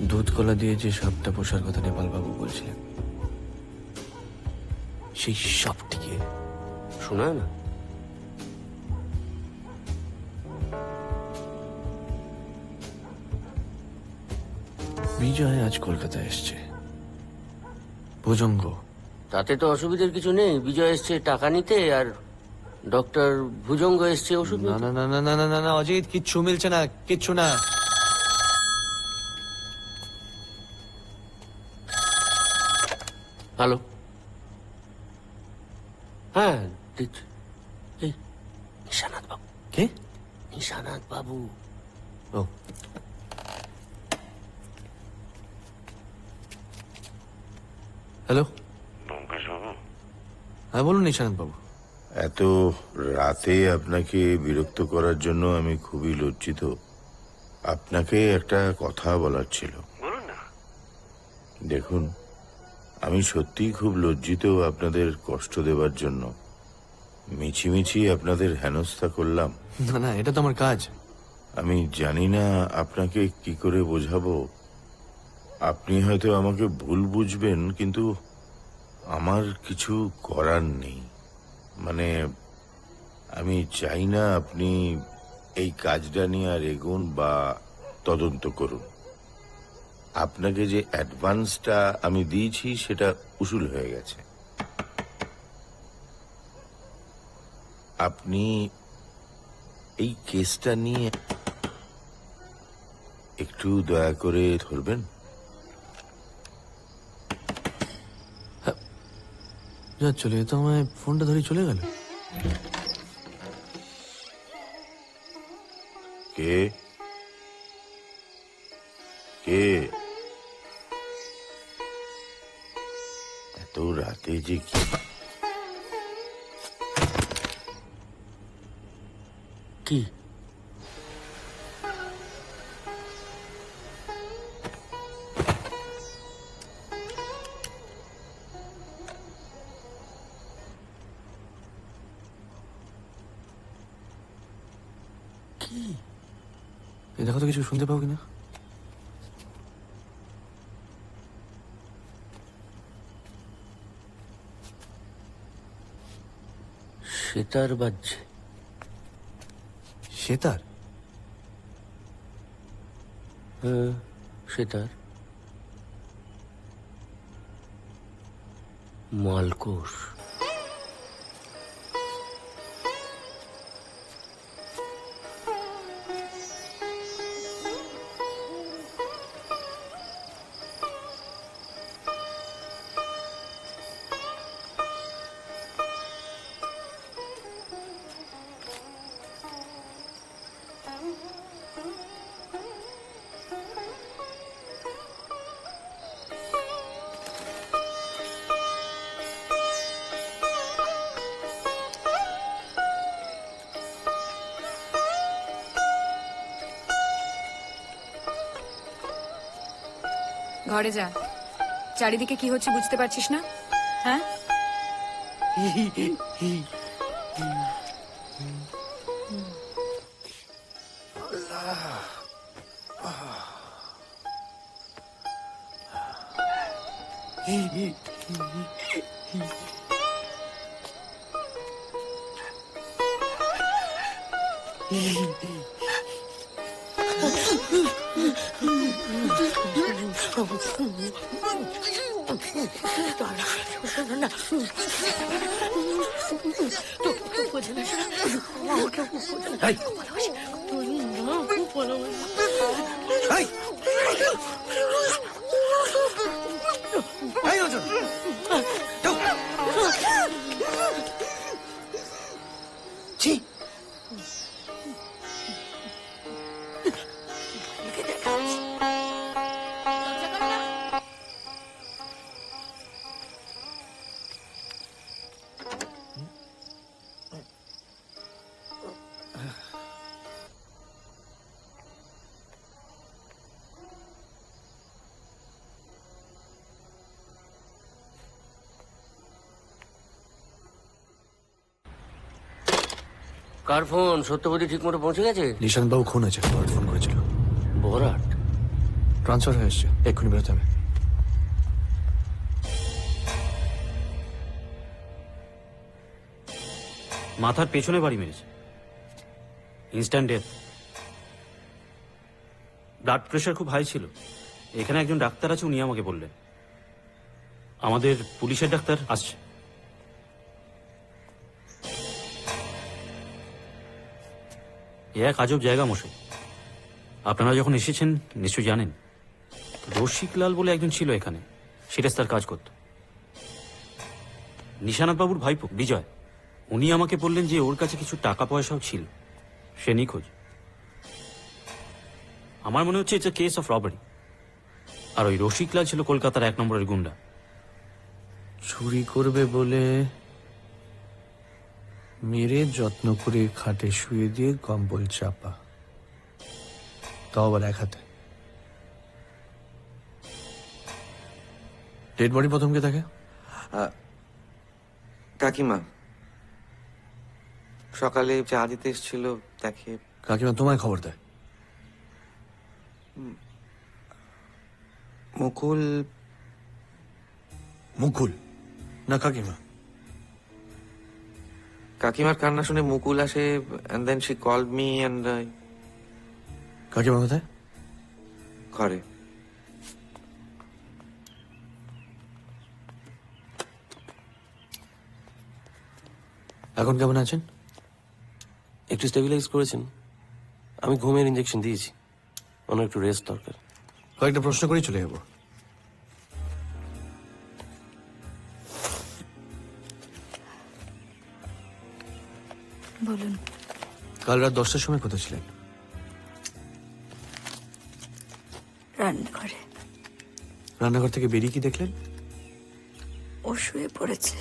দুধ কলা দিয়ে যে সাপটা পোষার কথা নেপাল বাবু বলছিলেন, সেই সাপটিকে শোনা না? বিজয় আজ কলকাতায় এসছে। ভুজঙ্গ। তাতে তো অসুবিধার কিছু নেই। বিজয় এসছে টাকা নিতে, আর ডক্টর ভুজঙ্গ এসছে ওষুধ না নিতে। না না না না না না অজিত, কিচ্ছু মিলছে না, কিচ্ছু না। হ্যালো, হ্যাঁ দিচ্ছি। এই নিশানাথ বাবু। কে? নিশানাথ বাবু। ও, হ্যালো। হ্যাঁ বলুন নিশানাথ বাবু। এত রাতে আপনাকে বিরক্ত করার জন্য আমি খুবই লজ্জিত। আপনাকে একটা কথা বলার ছিল। বলুন না। দেখুন, আমি সত্যিই খুব লজ্জিত আপনাদের কষ্ট দেওয়ার জন্য। মিছিমিছি আপনাদের হেনস্থা করলাম। না না, এটা তো আমার কাজ। আমি জানি না আপনাকে কি করে বোঝাবো। আপনি হয়তো আমাকে ভুল বুঝবেন, কিন্তু আমার কিছু করার নেই। মানে, আমি চাই না আপনি এই কাজটা নিয়ে আর এগোন বা তদন্ত করুন। আপনাকে যে অ্যাডভান্সটা আমি দিয়েছি সেটা উসুল হয়ে গেছে। আপনি এই কেসটা নিয়ে একটু দয়া করে ধরবেন। চলে তো আমায় ফোনটা ধরে চলে গেল। কে কে এত রাতে যে কি? কি? দেখো তো কিছু শুনতে পাও কিনা। সেতার বাজছে। সেতার? হ্যাঁ, সেতার। মালকোষ। ঘরে যা। চারিদিকে কি হচ্ছে বুঝতে পারছিস না? হ্যাঁ, কার ফোন? সত্যবতী ঠিক মতো পৌঁছে গেছে? নিশান্তবাবু খুন হয়েছে, বরাট ফোন করেছিল। বরাট? ট্রান্সফার হয়ে এসছে, এক্ষুনি বেরোতে হবে। মাথার পেছনে বাড়ি মেরেছে, ইনস্ট্যান্ট ডেথ। ব্লাড প্রেশার খুব হাই ছিল। এখানে একজন ডাক্তার আছে, উনি আমাকে বললেন। আমাদের পুলিশের ডাক্তার আসছে। এ এক আজব জায়গা মশাই। আপনারা যখন এসেছেন নিশ্চয়ই জানেন, রসিকলাল বলে একজন ছিল এখানে, সেটা তার কাজ করত। নিশানাথ বাবুর ভাইপো বিজয়, উনি আমাকে বললেন যে ওর কাছে কিছু টাকা পয়সাও ছিল, সে নিখোঁজ। আমার মনে হচ্ছে it's a case of robbery. আর ওই রসিকলাল ছিল কলকাতার 1 নম্বরের গুন্ডা। চুরি করবে বলে মেরে যত্ন করে খাটে শুয়ে দিয়ে কম্বল চাপা, তাও আবার এক হাতে। ডেড বডি প্রথম কে থাকে? কাকিমা সকালে চা দিতে এসেছিল, দেখে। কাকিমা তোমায় খবর দেয়? মুকুল। মুকুল না কাকিমা? কাকিমার কান্না শুনে মুকুল আসে, and then she called me and কাকিমা কোথায়? ঘরে। এখন কেমন আছেন? একটু স্টেবিলাইজ করেছেন। আমি ঘুমের ইঞ্জেকশন দিয়েছি, ওনার একটু রেস্ট দরকার। কয়েকটা প্রশ্ন করেই চলে যাবো। বলুন। কাল রাত 10টার সময় কোথায় ছিলেন? রান্নাঘরে। রান্নাঘর থেকে বেরিয়ে কি দেখলেন? ও শুয়ে পড়েছে,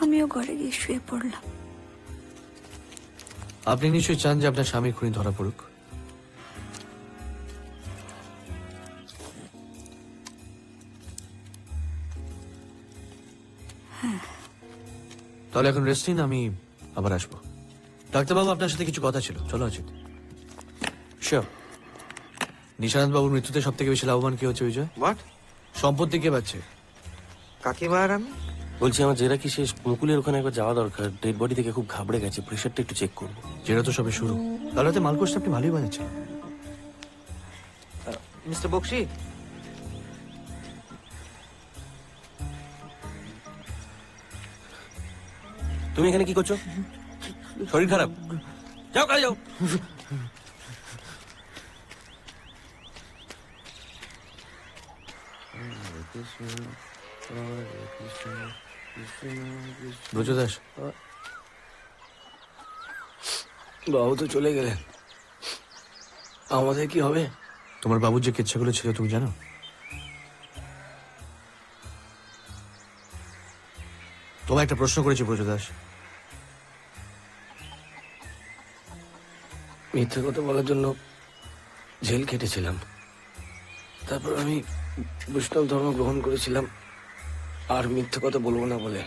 আমিও ঘরে গিয়ে শুয়ে পড়লাম। আপনি নিশ্চয়ই চান যে আপনার স্বামী খুনি ধরা পড়ুক। তাহলে এখন রেস্ট নিন, আমি আবার আসবো। ডাক্তারবাবু আপনার সাথে কিছু কথা ছিল, চলো অজিত। শিওর। নিশানাথ বাবুর মৃত্যুতে সব থেকে বেশি লাভবান কি হচ্ছে বিজয়? হোয়াট? সম্পত্তি কে পাচ্ছে? কাকিমা আর আমি। বলছি আমার জেরা কি শেষ? মুকুলের ওখানে একবার যাওয়া দরকার। ডেড বডি থেকে খুব ঘাবড়ে গেছে, প্রেশারটা একটু চেক করবো। যেটা তো সবে শুরু। কাল রাতে মালকোষটা আপনি ভালোই বাজাচ্ছেন। মিস্টার বক্সি, তুমি এখানে কি করছো? শরীর খারাপ? যাও কাজে যাও। ব্রজদাস, বাবু তো চলে গেলেন, আমাদের কি হবে? তোমার বাবুর যে কেচ্ছাগুলো ছিল তুমি জানো? তোমায় একটা প্রশ্ন করেছি ব্রজদাস। মিথ্যে কথা বলার জন্য জেল কেটেছিলাম, তারপর আমি বৈষ্ণব ধর্ম গ্রহণ করেছিলাম, আর মিথ্যে কথা বলবো না বলে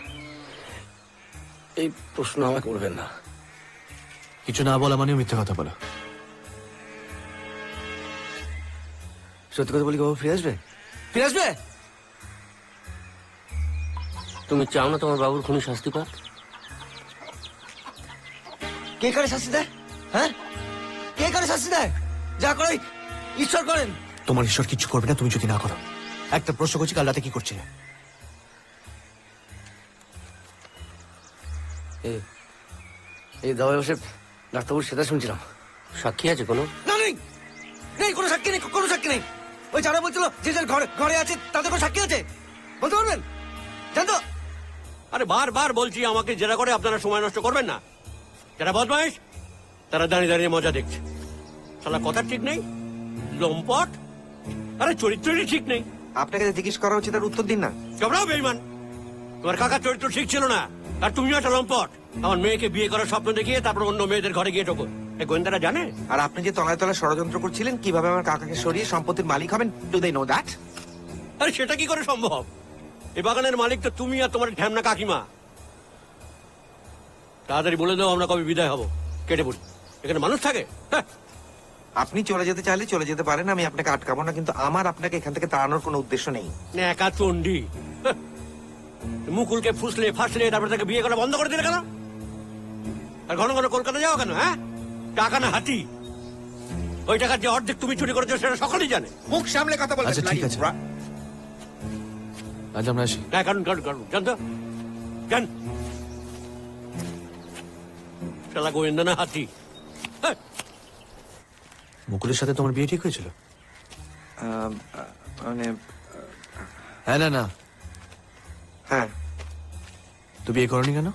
এই প্রশ্ন আমাকে করবেন না। কিছু না বলা মানেও মিথ্যে কথা বলো। সত্যি কথা বলি, বাবু ফিরে আসবে? ফিরে আসবে? তুমি চাও না তোমার বাবুর খুনি শাস্তি পাক? কে করে শাস্তি দেয়? হ্যাঁ, কে করে শাস্তি দেয়? যা করে ঈশ্বর করেন। তোমার ঈশ্বর কিছু করবে না তুমি যদি না করো। একটা প্রশ্ন করছি, কাল রাতে কি করছিলে? এই দাওয়ায় বসে ডাক্তারবাবু সেটা শুনছিলাম। সাক্ষী আছে কোনো? না, নেই নেই, কোনো সাক্ষী নেই, কোনো সাক্ষী নেই। ওই যারা বলছিল যে যার ঘরে ঘরে আছে তাদের কোনো সাক্ষী আছে বলতে পারবেন? জানতো? আরে বারবার বলছি আমাকে জেরা করে আপনারা সময় নষ্ট করবেন না। যারা বদমাইশ তারা দাঁড়িয়ে দাঁড়িয়ে মজা দেখছে। শালা কথা ঠিক নেই, লম্পট, আরে চরিত্রই ঠিক নেই। আপনাকে যে জিজ্ঞেস করা হচ্ছে তার উত্তর দিন না। ঘবরাও বেইমান, তোমার কাকার চরিত্র ঠিক ছিল না, আর তুমিও একটা লম্পট। আমার মেয়েকে বিয়ে করার স্বপ্ন দেখিয়ে তারপর অন্য মেয়েদের ঘরে গিয়ে ঢোকো। এই গোয়েন্দারা জানে? আর আপনি যে তলায় তলায় ষড়যন্ত্র করছিলেন কিভাবে আমার কাকাকে সরিয়ে সম্পত্তির মালিক হবেন, ডু দে নো দ্যাট? আরে সেটা কি করে সম্ভব? এই বাগানের মালিক তো তুমি আর তোমার ঢ্যামনা কাকিমা। তাড়াতাড়ি বলে দাও আমরা কবে বিদায় হব, কেটে পড়ি। এখানে মানুষ থাকে? হ্যাঁ। আপনি চলে যেতে চাইলে চলে যেতে পারেন, আমি আপনাকে আটকাবো না, কিন্তু আমার আপনাকে এখান থেকে তাড়ানোর কোনো উদ্দেশ্য নেই। একা চন্ডি, মুকুলকে ফুসলে ফাসলে তারপর তাকে বিয়ে করা বন্ধ করে দিলে কেন? আর ঘন ঘন কলকাতা যাও কেন? হ্যাঁ, টাকা না হাতি? ওই টাকার যে অর্ধেক তুমি চুরি করেছো সেটা সকলেই জানে। মুখ সামলে কথা বলবেন। আচ্ছা ঠিক আছে, আজ আমরা আসি। হ্যাঁ, কারণ কারণ কারণ জান তো, জান শালা গোয়েন্দা না হাতি। হ্যাঁ। মুকুলের সাথে তোমার বিয়ে ঠিক হয়েছিল? মানে হ্যাঁ না না, হ্যাঁ। তো বিয়ে করনি কেন?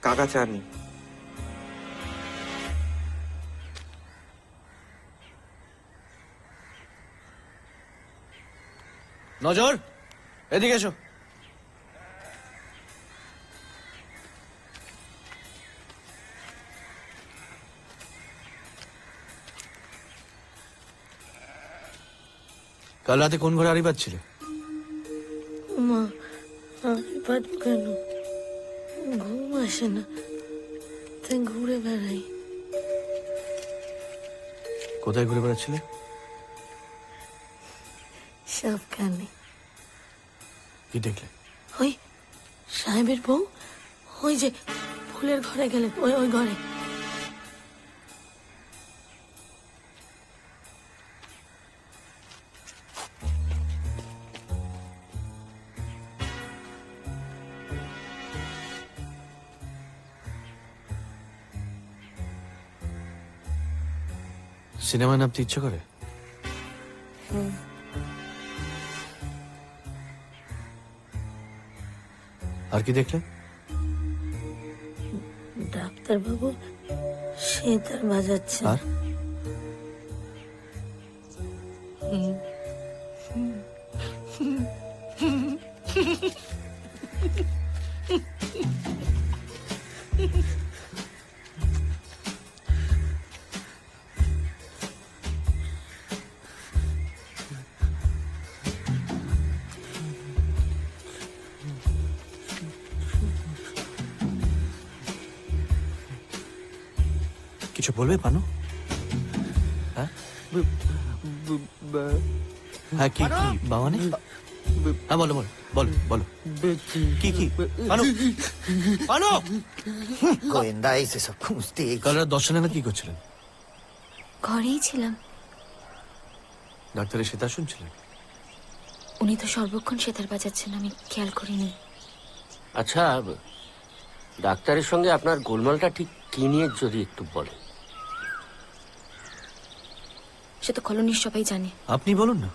কাকা চাননি। নজর, এদিকে এসো। কাল রাতে কোন ঘরে আড়ি পাচ্ছিলে? মা, আমি পারবো কেন? ঘুম আসে না, তাই ঘুরে বেড়াই। কোথায় ঘুরে বেড়াচ্ছিলে? সাবধানে। কি দেখলে? ওই সাহেবের বউ, ওই যে ফুলের ঘরে গেলেন, ওই ওই ঘরে। সিনেমা নামতে ইচ্ছে করে? আর কি দেখলে? ডাক্তারবাবু সেতার বাজাচ্ছে। আর কিছু বলবে পানু? হ্যাঁ হ্যাঁ, কি কি বাবা নেই? হ্যাঁ বলো বলো বলো বলো, কি কি? পানু, পানু! গোয়েন্দা এসে সব খুঁজতে। কাল রাত 10টা নাগাদ কি করছিলেন? ঘরেই ছিলাম। ডাক্তারের সেতা শুনছিলেন? উনি তো সর্বক্ষণ সেতার বাজাচ্ছেন, আমি খেয়াল করিনি। আচ্ছা, ডাক্তারের সঙ্গে আপনার গোলমালটা ঠিক কি নিয়ে যদি একটু বলেন। সে তো কলোনির সবাই জানে। আপনি বলুন না।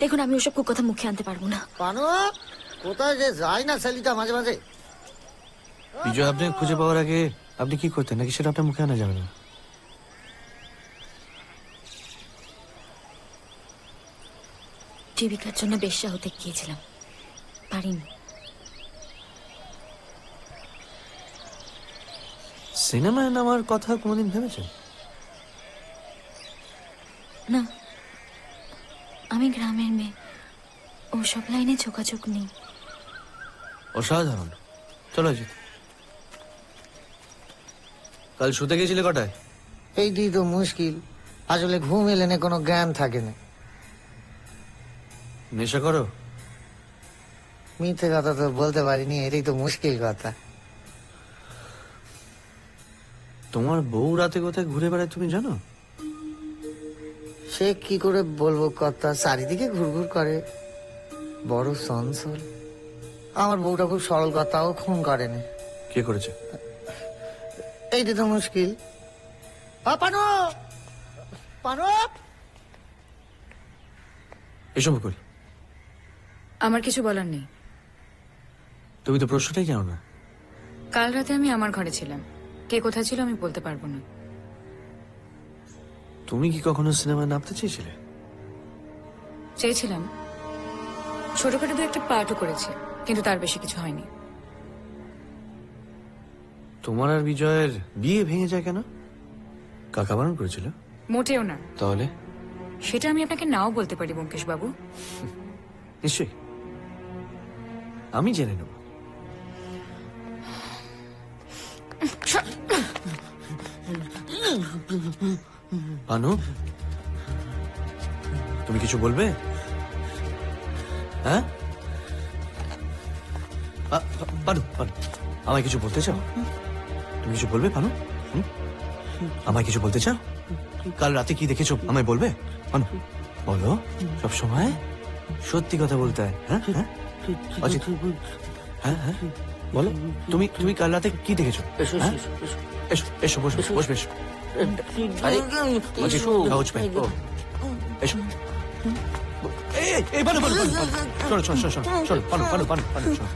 দেখুন, আমি ওসব কথা মুখে আনতে পারবো না। পানু, কোথায় যে যায় না ছেলেটা মাঝে মাঝে। বিজয় আপনাকে খুঁজে পাওয়ার আগে আপনি কি করতেন নাকি সেটা আপনার মুখে আনা যাবে না। জীবিকার জন্য বেশ্যা হতে গিয়েছিলাম, পারিনি। সিনেমায় নামার কথা কোনোদিন ভেবেছেন? না, আমি গ্রামের মেয়ে, ওসব লাইনে যোগাযোগ নেই। অসাধারণ। চলো অজিত, কাল শুতে গেছিলে কটায়? এইটাই তো মুশকিল, আসলে ঘুম এলে না কোনো জ্ঞান থাকে না। নেশা করো? মিথ্যে কথা তো বলতে পারিনি, এটাই তো মুশকিল কথা। তোমার বউ রাতে কোথায় ঘুরে বেড়ায় তুমি জানো? সে কি করে বলবো কথা, চারিদিকে ঘুরঘুর করে, বড় চঞ্চল। আমার বউটা খুব সরল কথা, ও খুন করেনি। কে করেছে? এইটা তো মুশকিল। পানো পানো, এসব মুকুল, আমার কিছু বলার নেই। তুমি তো প্রশ্নটাই জানো না। কাল রাতে আমি আমার ঘরে ছিলাম, কে কোথায় ছিল আমি বলতে পারবো না। তুমি কি কখনো সিনেমায় নামতে চেয়েছিলে? চেয়েছিলাম, ছোটখাটো দু একটা পার্টও করেছি, কিন্তু তার বেশি কিছু হয়নি। তোমার আর বিজয়ের বিয়ে ভেঙে যায় কেন? কাকা বারণ করেছিল? মোটেও না। তাহলে? সেটা আমি আপনাকে নাও বলতে পারি ব্যোমকেশ বাবু। নিশ্চয়ই, আমি জেনে নেব। আনু, তুমি কিছু বলবে? হ্যাঁ পানু, পানু, আমায় কিছু বলতে চাও? তুমি কিছু বলবে পানু? আমায় কিছু বলতে চাও? কাল রাতে কি দেখেছো আমায় বলবে? পানু বলো, সব সময় সত্যি কথা বলতে হয়। হ্যাঁ হ্যাঁ অজিত, হ্যাঁ হ্যাঁ বলো, তুমি তুমি কাল রাতে কি দেখেছো? হ্যাঁ? এসো এসো, বসবে বসবে, এসো। আরে, অজিত, এসো। কাগজ পেন, এসো। এই পানু, পানু, পানু, পানু, শোনো শোনো শোনো শোনো শোনো, পানু পানু পানু পানু, শোনো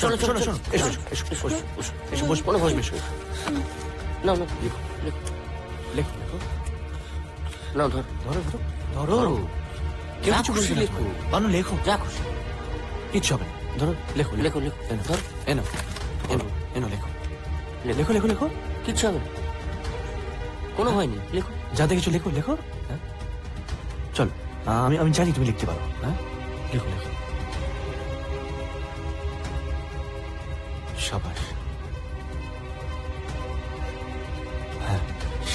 শোনো শোনো শোনো, এসো এসো এসো, বসো বসো, এসো বসো, বসবে, এসো। না না, লেখো লেখো লেখো লেখো, না, ধর ধরো ধরো ধরো, কেউ কিছু বলছে না। লেখো, পানু লেখো, যা খুশি কিচ্ছু হবে না। ধরো লেখো লেখো লেখো, ধর, এনো এনো এনো, লেখো লেখো লেখো লেখো, কিচ্ছু হবে না, কোনো হয়নি, লেখো। যা দেখেছো লেখো লেখো। হ্যাঁ চলো, আমি আমি জানি তুমি লিখতে পারো। হ্যাঁ লেখো লেখো। সাবাস, হ্যাঁ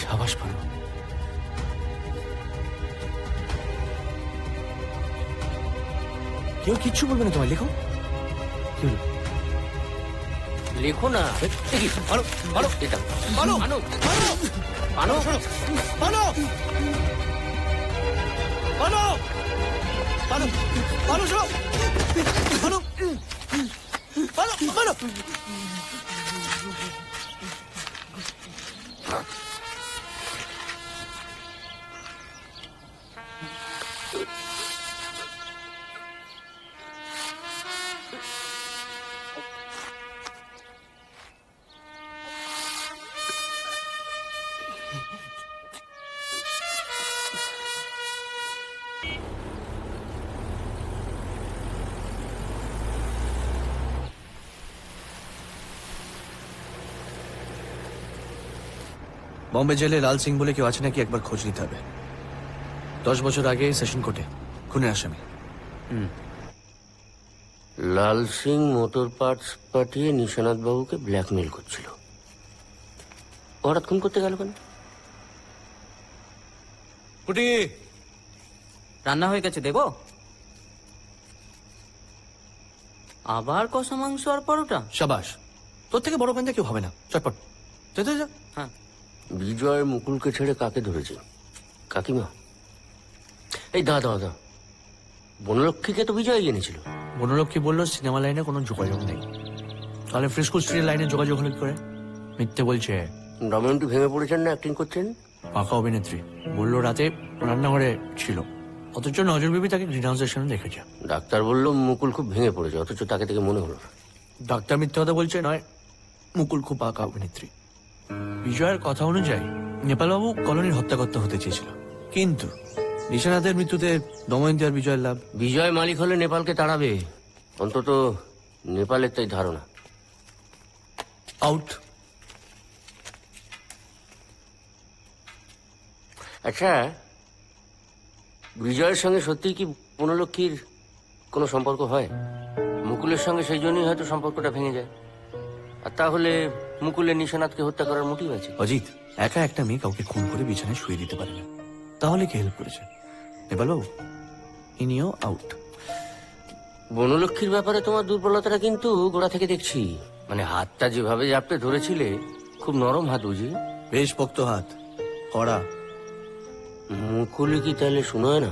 সাবাস পারো। কেউ কিচ্ছু বলবে না তোমায়, লেখো। কি হলো? লেখো না। ভালো ভালো, এটা ভালো আনো আনো ভালো ভালো ভালো ভালো, শোনো ভালো ভালো ভালো। বম্বে জেলে লাল সিং বলে কেউ আছে নাকি একবার খোঁজ নিতে হবে। 10 বছর আগে সেশন কোর্টে খুনের আসামি। লাল সিং মোটর পার্টস পাঠিয়ে নিশানাথ বাবুকে ব্ল্যাকমেল করছিল। হঠাৎ খুন করতে গেল কেন? পুটি, রান্না হয়ে গেছে, দেবো? আবার কষা মাংস আর পরোটা? সাবাস, তোর থেকে বড় পেন্দা কেউ হবে না। চটপট যা যা যা। হ্যাঁ। বিজয় মুকুলকে ছেড়ে কাকে ধরেছে? কাকিমা? এই দাদা দাদা, বনলক্ষ্মীকে তো বিজয় এনেছিল। বনলক্ষ্মী বললো সিনেমা লাইনে কোনো যোগাযোগ নেই। তাহলে ফ্রিস্কুল স্ট্রিটের লাইনে যোগাযোগ হলো কি করে? মিথ্যে বলছে। রমেন্টু ভেঙে পড়েছেন না অ্যাক্টিং করছেন? পাকা অভিনেত্রী বললো রাতে রান্নাঘরে ছিল, অথচ নজর বিবি তাকে গ্রিন হাউস স্টেশনে দেখেছে। ডাক্তার বলল মুকুল খুব ভেঙে পড়েছে, অথচ তাকে থেকে মনে হলো না। ডাক্তার মিথ্যে কথা বলছে নয়, মুকুল খুব পাকা অভিনেত্রী। বিজয়ের কথা অনুযায়ী নেপালবাবু কলোনির হত্যাকর্তা হতে চেয়েছিল, কিন্তু নিশানাথের মৃত্যুতে দময়ন্তী আর বিজয়ের লাভ। বিজয় মালিক হলে নেপালকে তাড়াবে, অন্তত নেপালের তাই ধারণা। আউট। আচ্ছা, বিজয়ের সঙ্গে সত্যিই কি বনলক্ষ্মীর কোনো সম্পর্ক হয়? মুকুলের সঙ্গে সেই জন্যই হয়তো সম্পর্কটা ভেঙে যায়। আর তাহলে মুকুলের নিশানাথকে হত্যা করার মোটিভ আছে। অজিত, একা একটা মেয়ে কাউকে খুন করে বিছানায় শুয়ে দিতে পারে না, তাহলে কে হেল্প করেছে? নেপালবাবু, ইনিও আউট। বনলক্ষ্মীর ব্যাপারে তোমার দুর্বলতাটা কিন্তু গোড়া থেকে দেখছি। মানে হাতটা যেভাবে জাপটে ধরেছিলে, খুব নরম হাত বুঝি? বেশ পক্ত হাত, কড়া। মুকুলি কি তাহলে শোনায় না?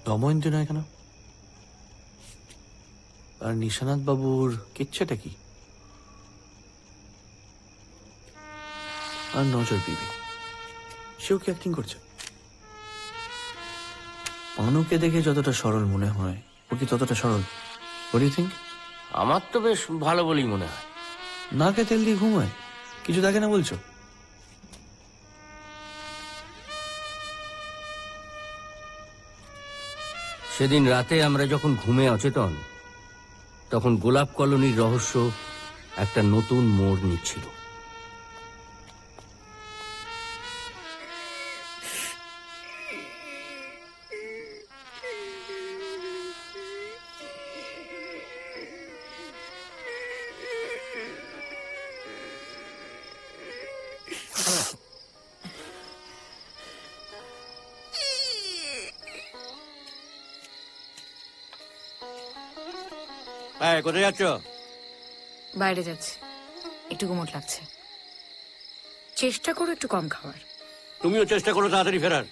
দময়ন্তী নয় কেন? আর নিশানাথ বাবুর কিচ্ছেটা কি? আর নজর বিবি, সেও কি অ্যাক্টিং করছে? অনুকে দেখে যতটা সরল মনে হয়, ও কি ততটা সরল? What do you think? আমার তো বেশ ভালো বলেই মনে হয়। নাকে তেল দিয়ে ঘুমায়, কিছু দেখে না বলছো? সেদিন রাতে আমরা যখন ঘুমে অচেতন, তখন গোলাপ কলোনির রহস্য একটা নতুন মোড় নিচ্ছিল। কোথায় যাচ্ছ? বাইরে যাচ্ছি, একটু গুমোট লাগছে। চেষ্টা করো একটু কম খাওয়ার। তুমিও চেষ্টা করো তাড়াতাড়ি ফেরার।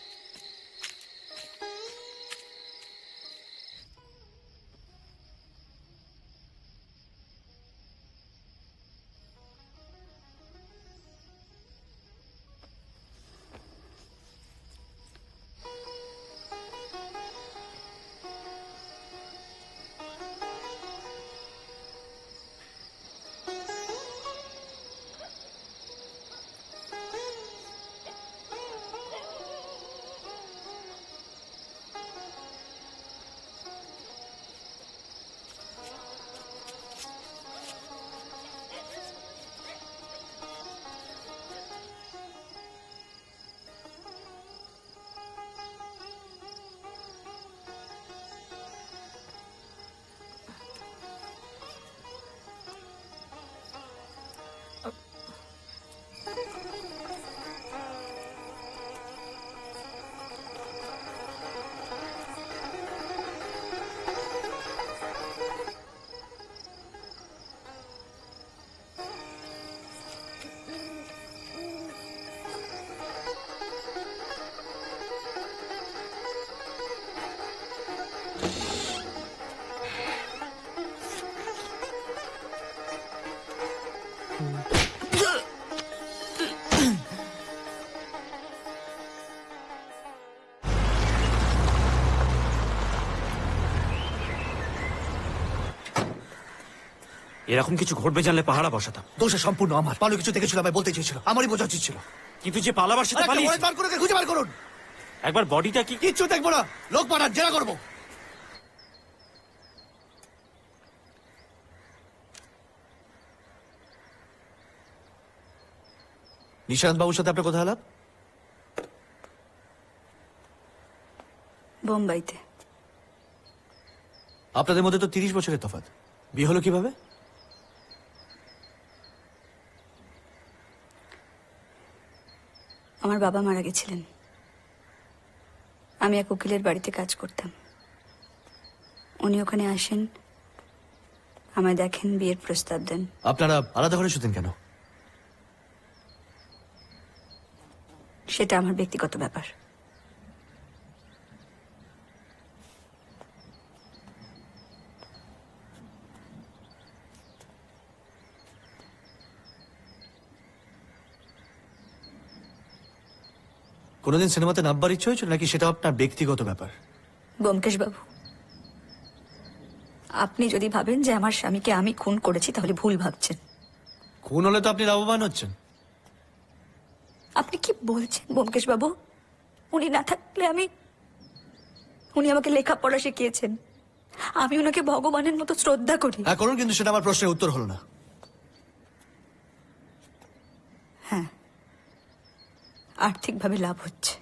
এরকম কিছু ঘটবে জানলে পাহারা বসাতাম। দোষে সম্পূর্ণ আমার। পালু কিছু দেখেছিল, আমায় বলতে চেয়েছিল, আমারই বোঝা উচিত ছিল। কিন্তু যে পালাবার সাথে পালিয়েছে, বার করে খুঁজে বার করুন। একবার বডিটা কি? কিচ্ছু দেখবো না, লোক পাঠান, জেরা করবো। নিশান্ত বাবুর সাথে আপনার কথা আলাপ? বোম্বাইতে। আপনাদের মধ্যে তো 30 বছরের তফাৎ, বিয়ে হলো কিভাবে? আমার বাবা মারা গেছিলেন, আমি এক উকিলের বাড়িতে কাজ করতাম। উনি ওখানে আসেন, আমায় দেখেন, বিয়ের প্রস্তাব দেন। আপনারা আলাদা করে শুতেন কেন? সেটা আমার ব্যক্তিগত ব্যাপার। কোনোদিন সিনেমাতে নামবার ইচ্ছে হয়েছিল নাকি সেটা আপনার ব্যক্তিগত ব্যাপার? ব্যোমকেশ বাবু, আপনি যদি ভাবেন যে আমার স্বামীকে আমি খুন করেছি তাহলে ভুল ভাবছেন। খুন হলে তো আপনি লাভবান হচ্ছেন। আপনি কি বলছেন ব্যোমকেশ বাবু? উনি না থাকলে উনি আমাকে লেখাপড়া শিখিয়েছেন, আমি ওনাকে ভগবানের মতো শ্রদ্ধা করি। হ্যাঁ করুন, কিন্তু সেটা আমার প্রশ্নের উত্তর হলো না। আর্থিকভাবে লাভ হচ্ছে।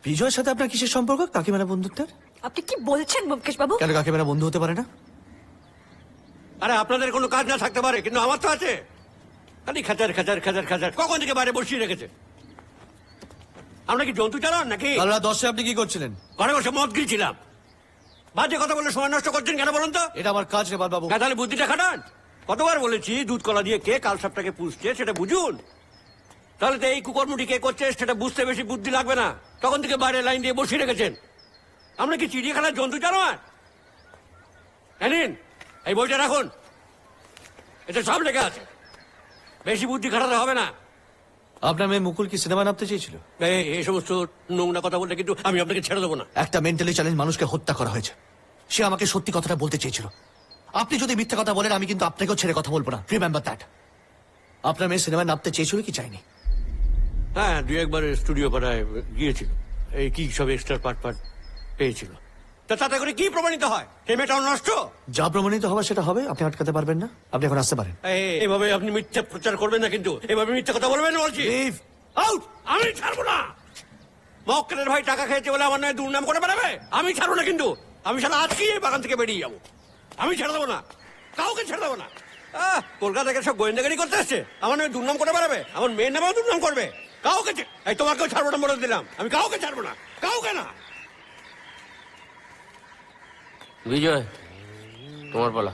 বিজয়ের সাথে আপনার কিসের সম্পর্ক? কাকিমারা বন্ধুত্বের? আপনি কি বলছেন ব্যোমকেশ বাবু? কেন কাকিমারা বন্ধু হতে পারে না? আরে আপনাদের কোনো কাজ না থাকতে পারে, কিন্তু আমার তো আছে। খালি খাচার খাচার খাচার খাচার, কখন থেকে বাইরে বসিয়ে রেখেছে। আমরা কি জন্তু চালান নাকি? কাল রাত 10টায় আপনি কি করছিলেন? ঘরে বসে মদ গিয়েছিলাম। বাজে কথা বলে সময় নষ্ট করছেন কেন বলুন তো? এটা আমার কাজ নেবার বাবু। তাহলে বুদ্ধিটা খাটান। কতবার বলেছি দুধ কলা দিয়ে কে কাল সাপটাকে পুষছে সেটা বুঝুন। তাহলে তো এই কুকর্মটি কে করছে সেটা বুঝতে বেশি বুদ্ধি লাগবে না। তখন থেকে বাইরে লাইন দিয়ে বসিয়ে রেখেছেন। আমরা কি চিড়িয়াখানার জন্তু জানোয়ার? জানেন, এই বইটা রাখুন, এটা সব লেখা আছে। বেশি বুদ্ধি খাটাতে হবে না। আপনার মেয়ে মুকুল কি সিনেমা নামতে চেয়েছিল? এই সমস্ত নোংরা কথা বললে কিন্তু আমি আপনাকে ছেড়ে দেবো না। একটা মেন্টালি চ্যালেঞ্জ মানুষকে হত্যা করা হয়েছে। সে আমাকে সত্যি কথাটা বলতে চেয়েছিল। আপনি যদি মিথ্যা কথা বলেন আমি কিন্তু আপনাকেও ছেড়ে কথা বলবো না। Remember that. আপনার মেয়ে সিনেমায় নামতে চেয়েছিল কি চাইনি? হ্যাঁ, দুই একবার স্টুডিও পাড়ায় গিয়েছিল। এই কি সব এক্সট্রা পার্ট পেয়েছিল। তা তাতে করে কি প্রমাণিত হয়? সেই মেয়েটা নষ্ট। যা প্রমাণিত হবে সেটা হবে, আপনি আটকাতে পারবেন না। আপনি এখন আসতে পারেন। এভাবে আপনি মিথ্যা প্রচার করবেন না, কিন্তু এভাবে মিথ্যা কথা বলবেন না বলছি। আউট! আমি ছাড়বো না। মক্কেলের ভাই টাকা খেয়েছে বলে আমার নয় দুর্নাম করে বেড়াবে। আমি ছাড়বো না, কিন্তু আমি সারা আজকেই এই বাগান থেকে বেরিয়ে যাবো। আমি ছেড়ে দেবো না, কাউকে ছেড়ে দেবো না। কলকাতা থেকে সব গোয়েন্দাগারি করতে আসছে, আমার নয় দুর্নাম করে বেড়াবে। আমার মেয়ের নামেও দুর্নাম করবে। কাউকে এই তোমাকেও ছাড়বো না বলে দিলাম। আমি কাউকে ছাড়বো না, কাউকে না। বিজয়, তোমার পালা।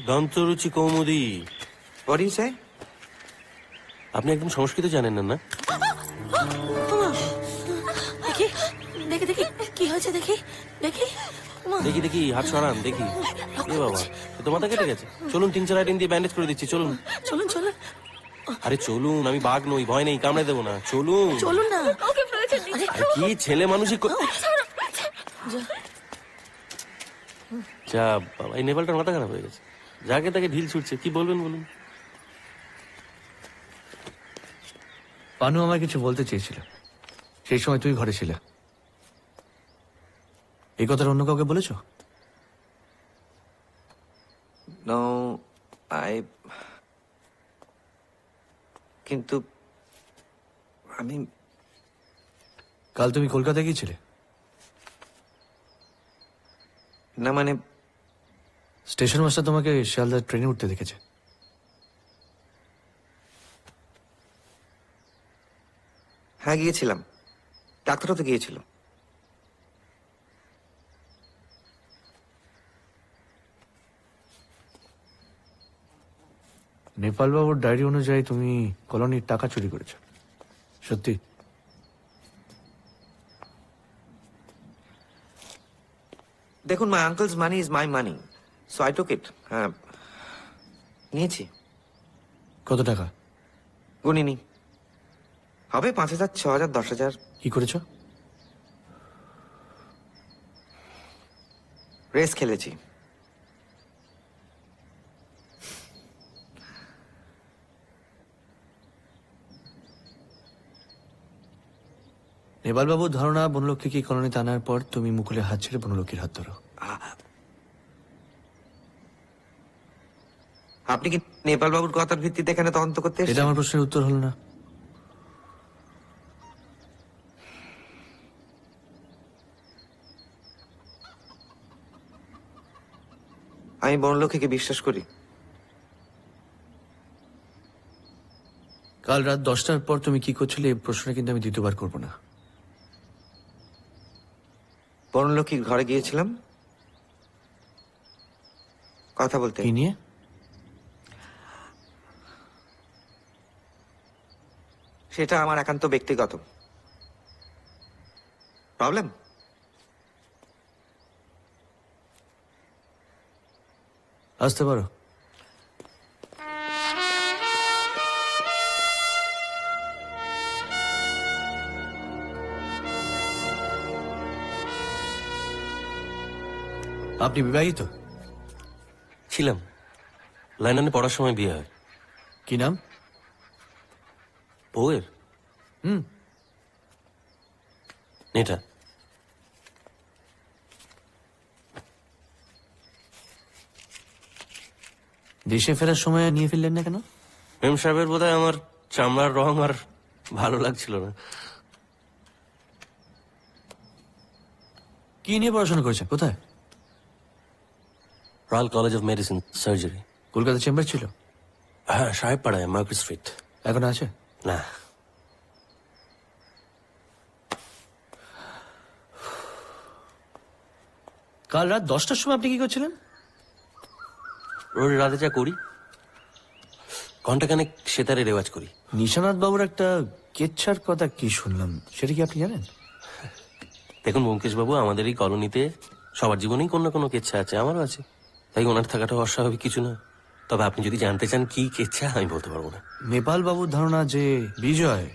দন্তরুচি Kaumudi. What do you say? আপনি একদম সংস্কৃত জানেন না? দেখি দেখি দেখি কি হয়েছে, দেখি দেখি দেখি দেখি, হাত সরান দেখি। এ বাবা, এ তো মাথা কেটে গেছে। চলুন 3-4 আইটেম দিয়ে ব্যান্ডেজ করে দিচ্ছি, চলুন। চলুন চলুন আরে চলুন, আমি বাঘ নই, ভয় নেই, কামড়ে দেবো না, চলুন। চলুন না। আরে কি ছেলে মানুষই যা বাবা, এই নেপালটার মাথা খারাপ হয়ে গেছে। যাকে তাকে ঢিল ছুটছে, কি বলবেন বলুন। পানু আমায় কিছু বলতে চেয়েছিল, সেই সময় তুই ঘরে ছিলে। এই কথাটা অন্য কাউকে বলেছো? No, কিন্তু আমি কাল তুমি কলকাতায় গিয়েছিলে না, মানে স্টেশন মাস্টার তোমাকে শিয়ালদার ট্রেনে উঠতে দেখেছে। হ্যাঁ গিয়েছিলাম, ডাক্তারও তো গিয়েছিল। নেপাল বাবুর ডায়েরি অনুযায়ী তুমি কলোনির টাকা চুরি করেছো, সত্যি? দেখুন, my uncle's money is my money, so I took it. হ্যাঁ, নিয়েছি। কত টাকা? গুনিনি, হবে 5,000, 6,000, 10,000। কি করেছো? রেস খেলেছি। নেপাল বাবুর ধারণা বনলক্ষ্মীকে কলোনিতে আনার পর তুমি মুকুলের হাত ছেড়ে বনলক্ষ্মীর হাত ধরো। আপনি কি নেপাল বাবুর কথার ভিত্তিতে এখানে তদন্ত করতে এসেছেন? এটা আমার প্রশ্নের উত্তর হলো না। আমি বনলক্ষ্মীকে বিশ্বাস করি। কাল রাত 10টার পর তুমি কি করছিলে এই প্রশ্নটা কিন্তু আমি দ্বিতীয়বার করবো না। বনলক্ষ্মীর ঘরে গিয়েছিলাম কথা বলতে। কি নিয়ে? সেটা আমার একান্ত ব্যক্তিগত প্রবলেম। আসতে পারো। আপনি বিবাহিত? ছিলাম, লন্ডনে পড়ার সময় বিয়ে হয়। কি নাম? বউয়ের নেটা। দেশে ফেরার সময় নিয়ে ফিরলেন না কেন? মেম সাহেবের বোধহয় আমার চামড়ার রং আর ভালো লাগছিল না। কি নিয়ে পড়াশোনা করেছেন? কোথায়? Royal college of medicine surgery. Kolkata chamber ছিল? হ্যাঁ, সাহেব পাড়ায়, মার্কেট স্ট্রিট। এখন আছে? না। কাল রাত 10টার সময় আপনি কি করছিলেন? রোজ রাতে যা করি, ঘন্টাখানেক সেতারে রেওয়াজ করি। নিশানাথ বাবুর একটা কেচ্ছার কথা কি শুনলাম, সেটা কি আপনি জানেন? দেখুন ব্যোমকেশ বাবু, আমাদের এই কলোনিতে সবার জীবনেই কোনো না কোনো কেচ্ছা আছে, আমারও আছে, তাই ওনার থাকাটা অস্বাভাবিক কিছু না। তবে আপনি যদি জানতে চান কি কেচ্ছা, আমি বলতে পারবো না। নেপাল বাবুর ধারণা যে বিজয়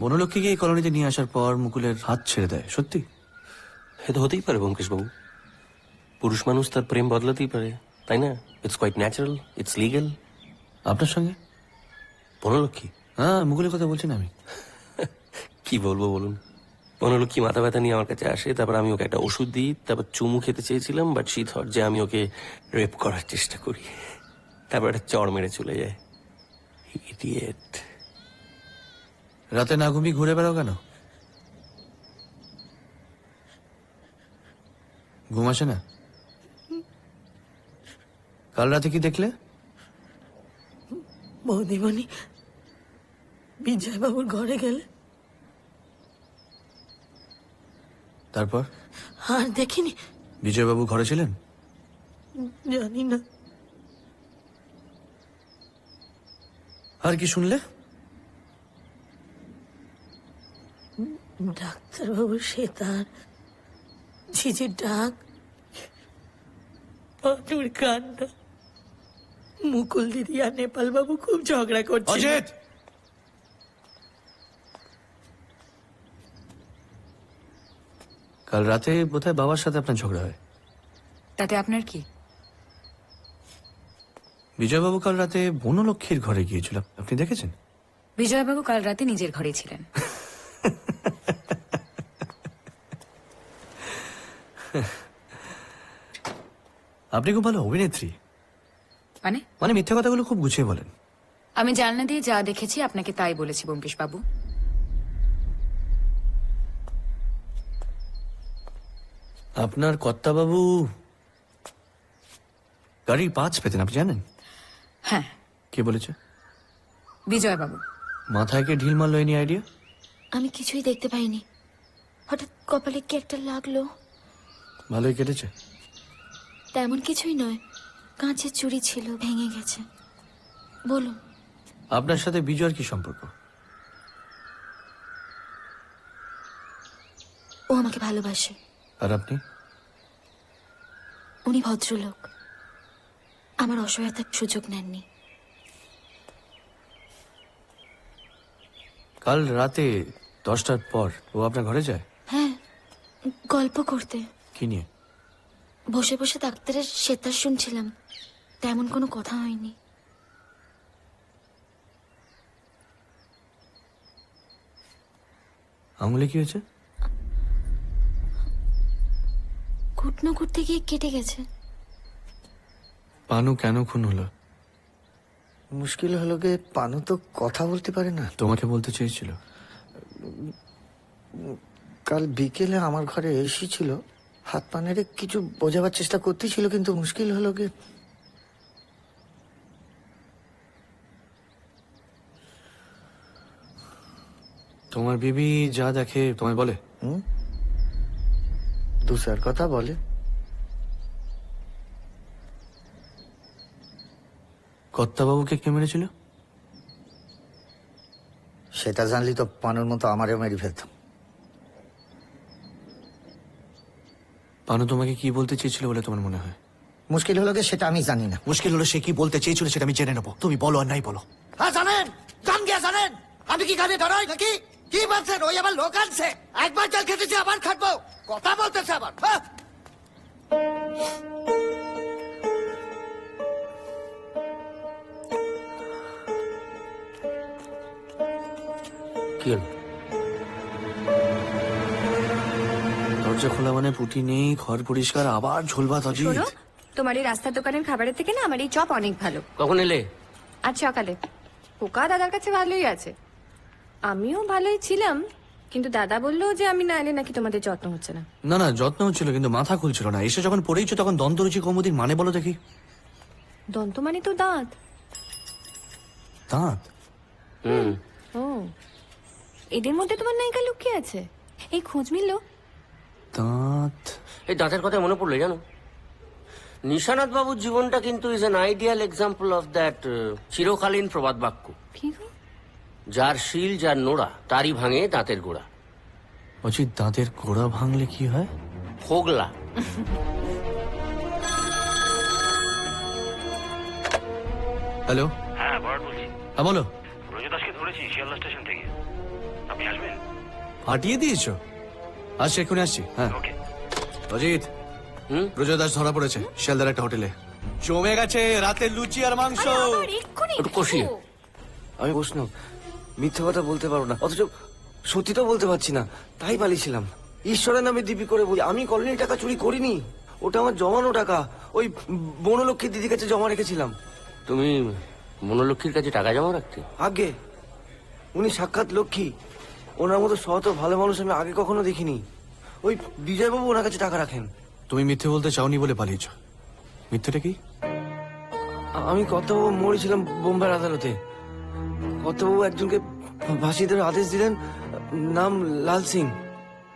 বনলক্ষ্মীকে এই কলোনিতে নিয়ে আসার পর মুকুলের হাত ছেড়ে দেয়, সত্যি? এ তো হতেই পারে ব্যোমকেশ বাবু, পুরুষ মানুষ তার প্রেম বদলাতেই পারে, তাই না? It's quite natural, it's legal. আপনার সঙ্গে? বনলক্ষ্মী? হ্যাঁ, মুকুলের কথা বলছেন আমি। কি বলবো বলুন, বনলক্ষ্মী মাথা ব্যথা নিয়ে আমার কাছে আসে, তারপর আমি ওকে একটা ওষুধ দিই, তারপর চুমু খেতে চেয়েছিলাম, বাট শি থট যে আমি ওকে রেপ করার চেষ্টা করি, তারপর একটা চড় মেরে চলে যায়। ইডিয়েট। রাতে না ঘুমিয়ে ঘুরে বেড়াও কেন? ঘুম আসে না? কাল রাতে কি দেখলে? বৌদিমণি বিজয় বাবুর ঘরে গেলে, তারপর? আর দেখিনি। বিজয় বাবু ঘরে ছিলেন? জানি না। আর কি শুনলে? ডাক্তারবাবু সেতার, ঝিঝির ডাক, পাটুর কান্না, মুকুল দিদি আর নেপাল বাবু খুব ঝগড়া করছে। অজিত! কাল রাতে বোধহয় বাবার সাথে আপনার ঝগড়া হয়। তাতে আপনার কি? বিজয়বাবু কাল রাতে বনলক্ষ্মীর ঘরে গিয়েছিল, আপনি দেখেছেন? বিজয়বাবু কাল রাতে নিজের ঘরে ছিলেন। আপনি খুব ভালো অভিনেত্রী। মানে? মানে মিথ্যা কথাগুলো খুব গুছিয়ে বলেন। আমি জানলা দিয়ে যা দেখেছি আপনাকে তাই বলেছি ব্যোমকেশ বাবু। আপনার কর্তাবাবু গাড়ির পাঁচ পেতেন, আপনি জানেন? হ্যাঁ। কে বলেছে? বিজয়বাবু। মাথায় কে ঢিল মারলো এই আইডিয়া? আমি কিছুই দেখতে পাইনি, হঠাৎ কপালে কি একটা লাগলো। ভালোই কেটেছে? তেমন কিছুই নয়, কাঁচের চুড়ি ছিল, ভেঙে গেছে। বলুন। আপনার সাথে বিজয়ের কি সম্পর্ক? ও আমাকে ভালোবাসে। আর আপনি? উনি ভদ্রলোক, আমার অসহায়তার সুযোগ নেননি। কাল রাতে 10টার পর ও আপনার ঘরে যায়? হ্যাঁ, গল্প করতে। কি নিয়ে? বসে বসে ডাক্তারের সেতার শুনছিলাম, তেমন কোনো কথা হয়নি। আঙুলে কি হয়েছে? কুটনো করতে গিয়ে কেটে গেছে। পানু কেন খুন হলো? মুশকিল হলো গে, পানু তো কথা বলতে পারে না। তোমাকে বলতে চেয়েছিল। কাল বিকেলে আমার ঘরে এসেছিল, হাত পা নেড়ে কিছু বোঝাবার চেষ্টা করতেছিল, কিন্তু মুশকিল হলো গে তোমার বিবি যা দেখে তোমায় বলে? দুসার কথা বলে। কর্তাবাবুকে কে মেরেছিল? সেটা জানলি তো পানুর মতো আমারও মেরে ফেলতাম। পানু তোমাকে কি বলতে চেয়েছিল বলে তোমার মনে হয়? মুশকিল হলো গে সেটা আমি জানি না। মুশকিল হলো সে কি বলতে চেয়েছিল সেটা আমি জেনে নেবো। তুমি বলো আর নাই বলো। হ্যাঁ জানেন, জান গিয়া জানেন আমি কি গানে ধরাই নাকি? কি বলছেন? ওই আবার লোক আনছে, একবার জল খেতেছি আবার খাটবো, কথা বলতেছে আবার। কি হলো? দরজা খোলা মানে পুটি নেই, ঘর পরিষ্কার, আবার ঝোল ভাত। অজিত, শোনো, তোমার এই রাস্তার দোকানের খাবারের থেকে না আমার এই চপ অনেক ভালো। কখন এলে? আজ সকালে। পোকা দাদার কাছে ভালোই আছে, আমিও ভালোই ছিলাম, কিন্তু দাদা বললো যে আমি না এলে নাকি তোমাদের যত্ন হচ্ছে না। না না, যত্ন হচ্ছিল কিন্তু মাথা খুলছিল না। এসে যখন পড়েইছো তখন দন্তরুচি কৌমুদির মানে বলো দেখি। দন্ত মানে তো দাঁত। দাঁত? ও, এদের মধ্যে তোমার নায়িকা লুকিয়ে আছে, এই খোঁজ মিলল। দাঁত? এই দাঁতের কথা মনে পড়লো জানো, নিশানাথ বাবুর জীবনটা কিন্তু is an ideal example of that চিরকালীন প্রবাদ বাক্য, যার শিল যার নোড়া তারই ভাঙে দাঁতের গোড়া। বলছি দাঁতের গোড়া ভাঙলে কি হয়? ফোগলা। হ্যালো। হ্যাঁ বড় বলছি। হ্যাঁ বলো। রোজদাসকে ধরেছি শিয়ালদা স্টেশন থেকে, আপনি আসবেন? পাঠিয়ে দিয়েছো? আচ্ছা এক্ষুনি আসছি। হ্যাঁ অজিত, রোজা দাস ধরা পড়েছে শিয়ালদার একটা হোটেলে। জমে গেছে রাতের লুচি আর মাংস। একটু কষিয়ে। আমি বৈষ্ণব, মিথ্যে কথা বলতে পারবো না, অথচ সত্যি তো বলতে পারছি না, তাই পালিয়েছিলাম। ঈশ্বরের নামে দিবি করে বলি, আমি কলোনির টাকা চুরি করিনি, ওটা আমার জমানো টাকা, ওই বনলক্ষ্মীর দিদির কাছে জমা রেখেছিলাম। তুমি মনোলক্ষ্মীর কাছে টাকা জমা রাখতে? আগে উনি সাক্ষাৎ লক্ষ্মী, ওনার মতো শত ভালো মানুষ আমি আগে কখনো দেখিনি। ওই বিজয়বাবু ওনার কাছে টাকা রাখেন। তুমি মিথ্যে বলতে চাওনি বলে পালিয়েছো। মিথ্যেটা কি? আমি কর্তাবাবু মরেছিলাম বোম্বাইয়ের আদালতে। কর্তাবাবু একজনকে ফাঁসি দেওয়ার আদেশ দিলেন, নাম লাল সিং।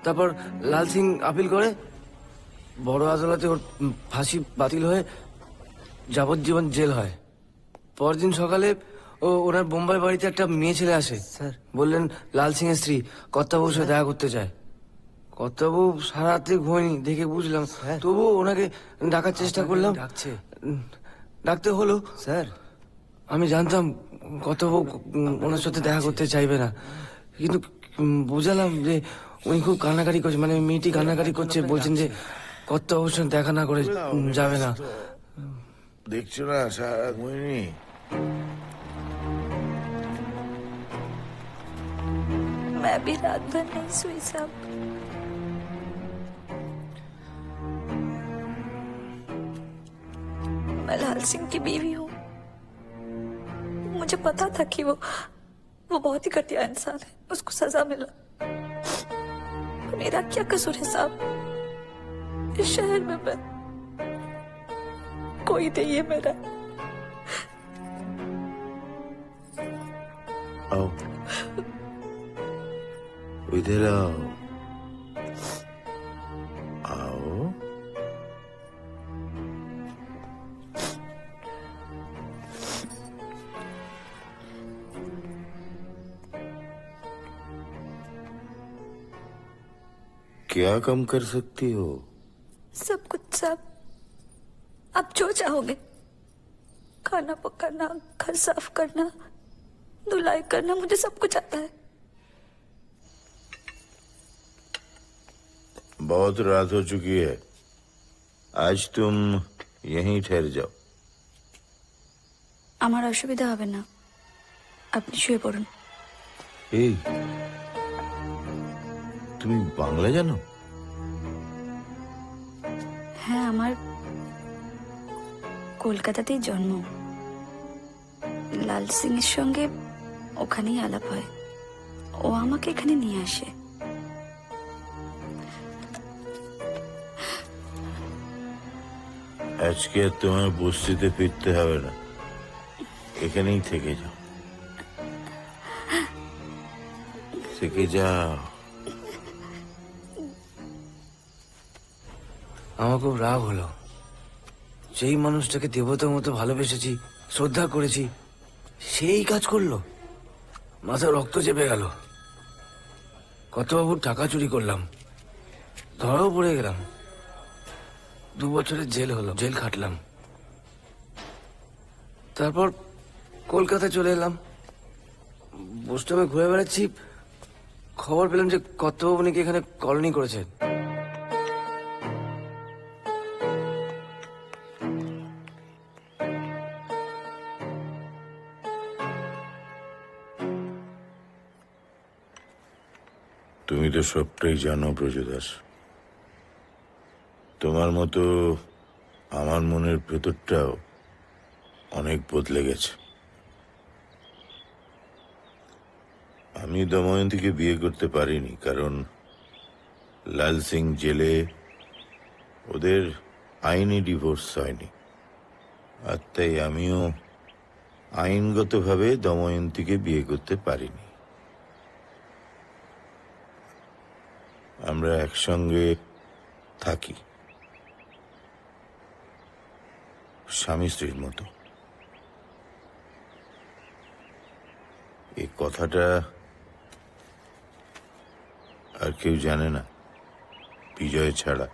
তারপর লাল সিং আপিল করে, বড় আদালতে ওর ফাঁসি বাতিল হয়ে যাবজ্জীবন জেল হয়। পরদিন সকালে ওনার বোম্বাই বাড়িতে একটা মেয়ে ছেলে আসে, স্যার বললেন লাল সিং এর স্ত্রী কর্তাবাবুর সাথে দেখা করতে চায়। কর্তাবাবু সারা রাত্রে ঘুমায়নি দেখে বুঝলাম, তবুও ওনাকে ডাকার চেষ্টা করলাম, ডাকতে হলো। স্যার আমি জানতাম কর্তাবাবু ওনার সাথে দেখা করতে চাইবে না, কিন্তু বুঝালাম যে উনি খুব কান্নাকাটি করছে, মানে মেয়েটি কান্নাকাটি করছে, বলছেন যে কর্তাবাবুর সঙ্গে দেখা না করে যাবে না। দেখছো না সারা ঘুমিনি। मैं भी रात भर नहीं सोई साहब। मैं लाल सिंह की बीवी हूँ। मुझे पता था कि वो बहुत ही घटिया इंसान है, उसको सजा मिला। मेरा क्या कसूर है साहब? इस शहर में मैं कोई नहीं है मेरा। आओ इधर आओ, आओ। क्या कम कर सकती हो? सब कुछ सब, आप जो चाहोगे, खाना पकाना, घर साफ करना, धुलाई करना, मुझे सब कुछ आता है। बहुत रात हो चुकी है, आज तुम यहीं ठहर जाओ। আমার অসুবিধা হবে না, আপনি শুয়ে পড়ুন। এই তুমি বাংলা জানো? হ্যাঁ, আমার কলকাতাতেই জন্ম। লাল সিং এর সঙ্গে ওখানেই আলাপ হয়, ও আমাকে এখানে নিয়ে আসে। আজকে তোমার বস্তিতে ফিরতে হবে না, এখানেই থেকে যাও, থেকে যাও। আমার খুব রাগ হলো, যেই মানুষটাকে দেবতার মতো ভালোবেসেছি, শ্রদ্ধা করেছি, সেই কাজ করলো। মাথা রক্ত চেপে গেল। কর্তাবাবুর টাকা চুরি করলাম, ধরাও পড়ে গেলাম, 2 বছরের জেল হলো, জেল খাটলাম। তারপর কলকাতায় চলে এলাম, বোস্টমে ঘুরে বেড়াচ্ছি, খবর পেলাম যে কর্তাবাবু নাকি এখানে কলোনি করেছেন। তুমি তো সবটাই জানো ব্রজদাস। তোমার মতো আমার মনের ভেতরটাও অনেক বদলে গেছে। আমি দময়ন্তীকে বিয়ে করতে পারিনি, কারণ লাল সিং জেলে, ওদের আইনি ডিভোর্স হয়নি। আর তাই আমিও আইনগতভাবে দময়ন্তীকে বিয়ে করতে পারিনি। আমরা একসঙ্গে থাকি, স্বামী স্ত্রীর মতো। এই কথাটা আর কেউ জানে না, বিজয় ছাড়া।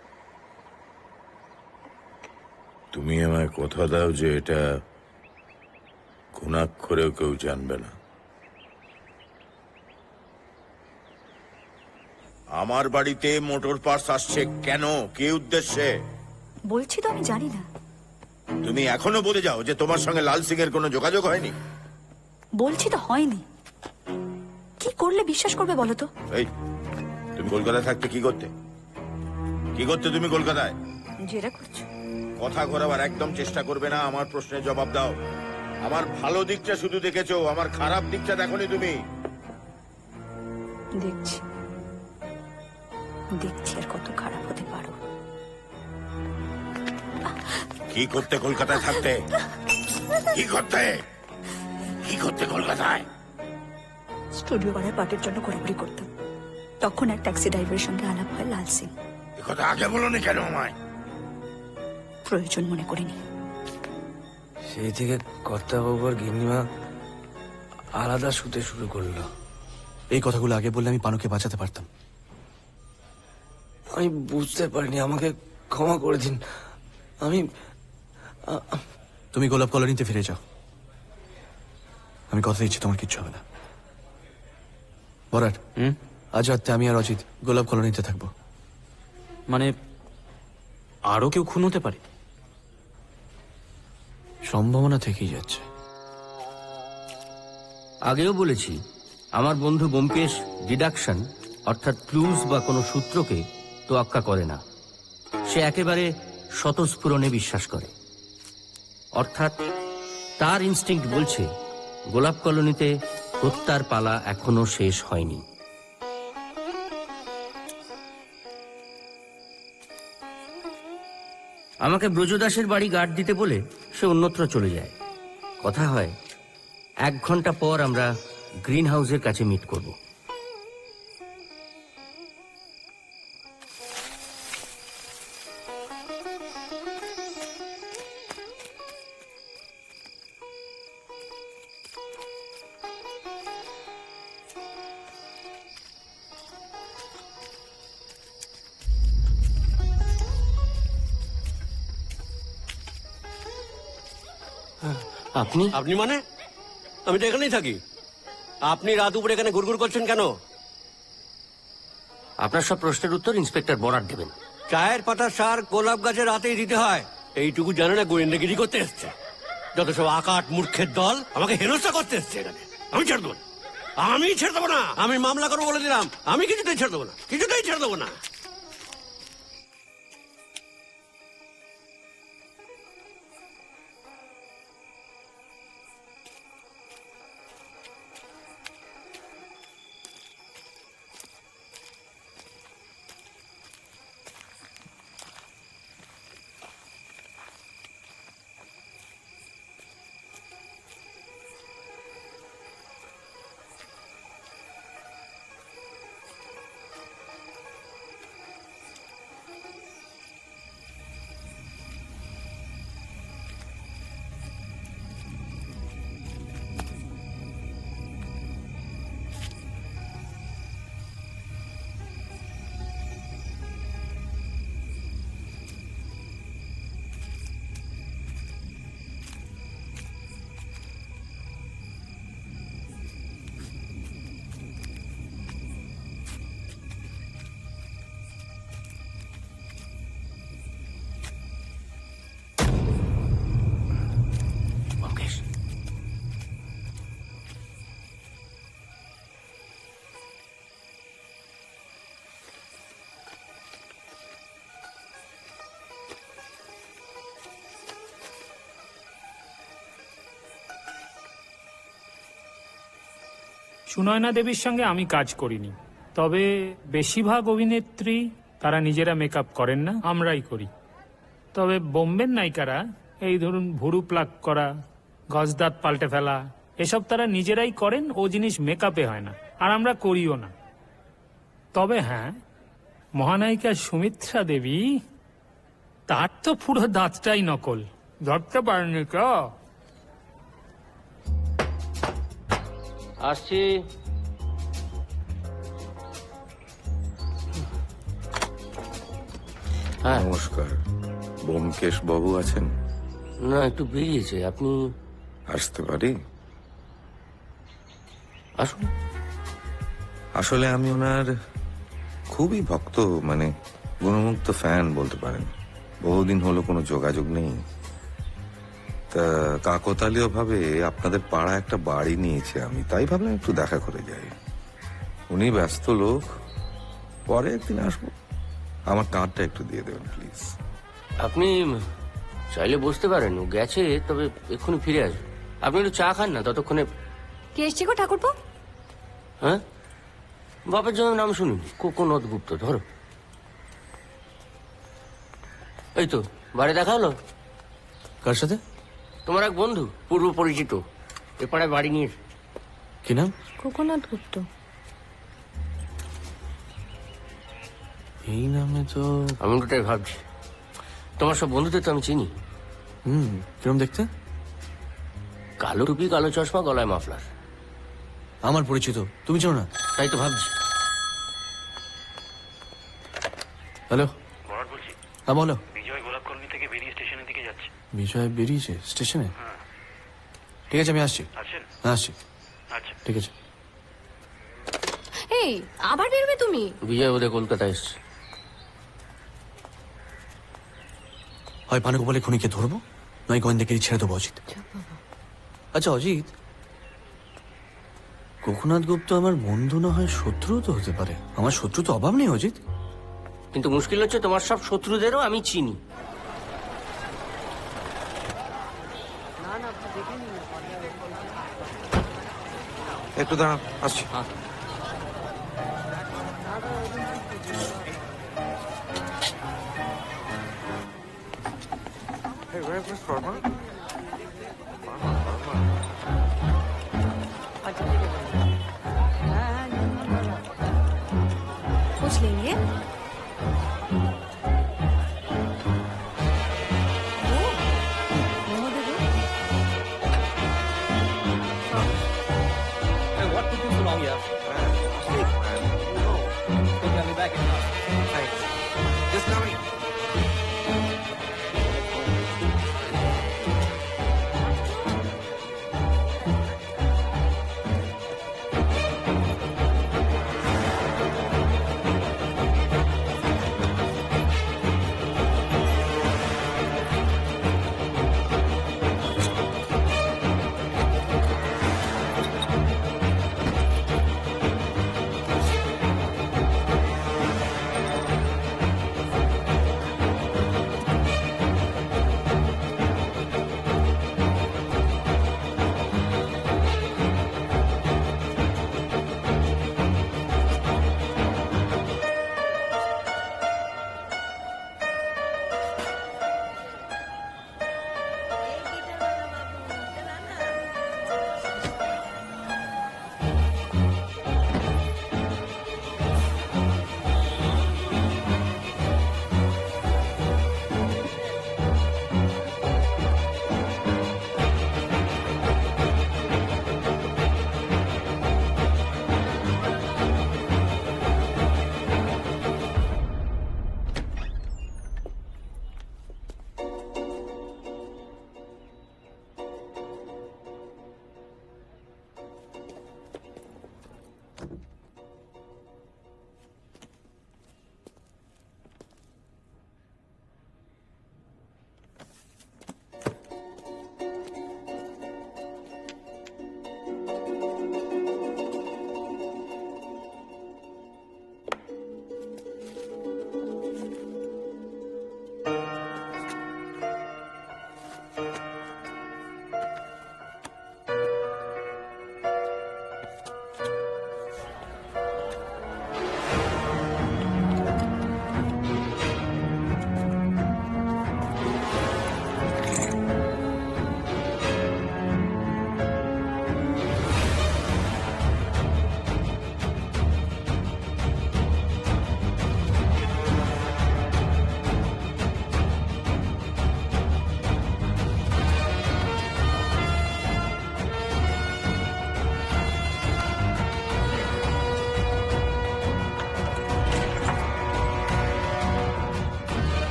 তুমি আমায় কথা দাও যে এটা ঘুণাক্ষরেও কেউ জানবে না। আমার বাড়িতে মোটর পার্টস আসছে কেন, কি উদ্দেশ্যে? বলছি তো আমি জানি না। তুমি এখনো বলে যাও যে তোমার সঙ্গে লাল সিং এর কোনো যোগাযোগ হয়নি। বলছি তো হয়নি। কি করলে বিশ্বাস করবে বলো তো? এই, তুমি কলকাতায় থাকতে কি করতে? কি করতে তুমি কলকাতায়? জেরা করছো? কথা ঘোরাবার একদম চেষ্টা করবে না। আমার প্রশ্নের জবাব দাও। আমার ভালো দিকটা শুধু দেখেছো, আমার খারাপ দিকটা দেখোনি তুমি। দেখছি দেখছি আর কত খারাপ হতে পারো। কি করতে কলকাতায় থাকতে? কি করতে? কি করতে কলকাতায়? স্টুডিও ভাড়ার পার্টির জন্য ঘোরাঘুরি করতাম। তখন এক ট্যাক্সি ড্রাইভারের সঙ্গে আলাপ হয় লাল সিং। এ কথা আগে বলোনি কেন আমায়? প্রয়োজন মনে করিনি। সেই থেকে কর্তাবাবু আর গিন্নিমা আলাদা শুতে শুরু করলো। এই কথাগুলো আগে বললে আমি পানুকে বাঁচাতে পারতাম। আমি বুঝতে পারিনি, আমাকে ক্ষমা করে দিন। আমি তুমি গোলাপ কলোনিতে ফিরে যাও। আমি কথা দিচ্ছি তোমার কিচ্ছু হবে না। বরাট, আজ রাতে আমি আর অজিত গোলাপ কলোনিতে থাকবো। মানে আরো কেউ খুন হতে পারে? সম্ভাবনা থেকেই যাচ্ছে। আগেও বলেছি, আমার বন্ধু ব্যোমকেশ ডিডাকশন অর্থাৎ ক্লুজ বা কোনো সূত্রকে তোয়াক্কা করে না। সে একেবারে স্বতঃস্ফুরণে বিশ্বাস করে। অর্থাৎ তার ইনস্টিংক্ট বলছে গোলাপ কলোনিতে হত্যার পালা এখনো শেষ হয়নি। আমাকে ব্রজদাসের বাড়ি গার্ড দিতে বলে সে অন্যত্র চলে যায়। কথা হয় 1 ঘন্টা পর আমরা গ্রিন হাউসের কাছে মিট করব। আপনি আপনি মানে? আমি তো এখানেই থাকি। আপনি রাত উপরে এখানে ঘুরঘুর করছেন কেন? আপনার সব প্রশ্নের উত্তর ইন্সপেক্টর বরাট দেবেন। চায়ের পাতা সার গোলাপ গাছে রাতেই দিতে হয়, এইটুকু জানে না গোয়েন্দাগিরি করতে এসছে। যত সব আকাট মূর্খের দল আমাকে হেনস্থা করতে এসছে এখানে। আমি ছেড়ে দেবো না, আমি ছেড়ে দেবো না। আমি মামলা করবো বলে দিলাম। আমি কিছুতেই ছেড়ে দেবো না, কিছুতেই ছেড়ে দেবো না। সুনয়না দেবীর সঙ্গে আমি কাজ করিনি, তবে বেশিরভাগ অভিনেত্রী তারা নিজেরা মেকআপ করেন না, আমরাই করি। তবে বোম্বের নায়িকারা এই ধরুন ভুরু প্লাক করা, গজদাঁত পাল্টে ফেলা, এসব তারা নিজেরাই করেন, ও জিনিস মেকআপে হয় না, আর আমরা করিও না। তবে হ্যাঁ, মহানায়িকা সুমিত্রা দেবী, তার তো পুরো দাঁতটাই নকল, ধরতে পারেনি তো। আসছি। হ্যাঁ, নমস্কার। ব্যোমকেশ বাবু আছেন? না, একটু বেরিয়েছে। আপনি আসতে পারি? আসুন। আসলে আমি ওনার খুবই ভক্ত, মানে গুণমুগ্ধ ফ্যান বলতে পারেন। বহুদিন হলো কোনো যোগাযোগ নেই। তা কাকতালীয় ভাবে আপনাদের পাড়া একটা বাড়ি নিয়েছি আমি, তাই ভাবলাম একটু দেখা করে যাই। উনি ব্যস্ত লোক, পরে একদিন আসবো। আমার কার্ডটা একটু দিয়ে দেবেন প্লিজ। আপনি চাইলে বসতে পারেন, ও গেছে, তবে এক্ষুনি ফিরে আসবে। আপনি একটু চা খান না, ততক্ষণে। কে এসছে গো ঠাকুরপো? হ্যাঁ, বাপের জন্য নাম শুনুন, কোকোনদ গুপ্ত। ধরো, এই তো বাড়ি দেখা হলো। কার সাথে? তোমার এক বন্ধু, পূর্ব পরিচিত, এপাড়ায় বাড়ি নিয়ে। কি নাম? কোকোনাথ গুপ্ত। এই নামে তো আমি ওটাই ভাবছি। তোমার সব বন্ধুদের তো আমি চিনি। কিরম দেখতে? কালো টুপি, কালো চশমা, গলায় মাফলার। আমার পরিচিত, তুমি চেনো না? তাই তো ভাবছি। হ্যালো, বলছি। হ্যাঁ বলো। বিজয় গোলাপ কলোনি থেকে বেরিয়ে স্টেশনের দিকে যাচ্ছে। বিজয় বেরিয়েছে স্টেশনে? ঠিক আছে, আমি আসছি। আসেন? হ্যাঁ আসছি। আচ্ছা, ঠিক আছে। এই আবার বেরবে তুমি? বিজয় বোধহয় কলকাতা এসছে। হয় পানুগোপালের খুনিকে ধরবো, নয় গোয়েন্দাকে ছেড়ে দেবো অজিত। আচ্ছা অজিত, কোকোনাথ গুপ্ত আমার বন্ধু না হয় শত্রু তো হতে পারে। আমার শত্রু তো অভাব নেই অজিত। কিন্তু মুশকিল হচ্ছে তোমার সব শত্রুদেরও আমি চিনি। একটু দাঁড়ান, আসছি। Hey, where is Miss Verma? पूछ लेंगे। Hey, what took you so long here? Sleep, man. You know. Okay, I'll be back in an hour. Thanks. Just coming.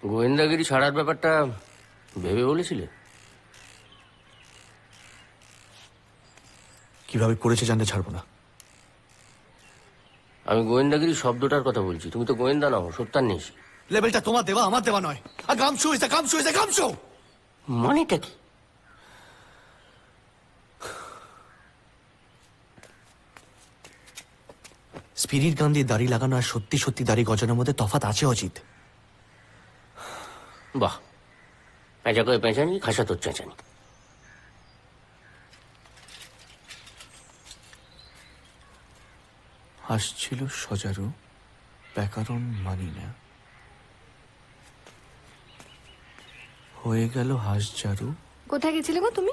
গোয়েন্দাগিরি ছাড়ার ব্যাপারটা ভেবে বলেছিলে? কিভাবে করেছে জানতে ছাড়বো না। আমি গোয়েন্দাগিরি শব্দটার কথা বলছি, তুমি তো গোয়েন্দা নাও, সত্যান্বেষী। লেভেলটা তোমার দেওয়া, আমার দেওয়া নয়। আর গামশু ইজ গামশু ইজ গামশু। মানেটা কি? স্পিরিট গান দিয়ে দাড়ি লাগানো আর সত্যি সত্যি দাড়ি গজানোর মধ্যে তফাৎ আছে অজিত। বাহ, পেঁচা কয়ে পেঁচানি, খাসা তোর চেঁচানি। হাসছিল সজারু, ব্যাকরণ মানি না, হয়ে গেল হাসজারু। কোথায় গেছিলে গো তুমি?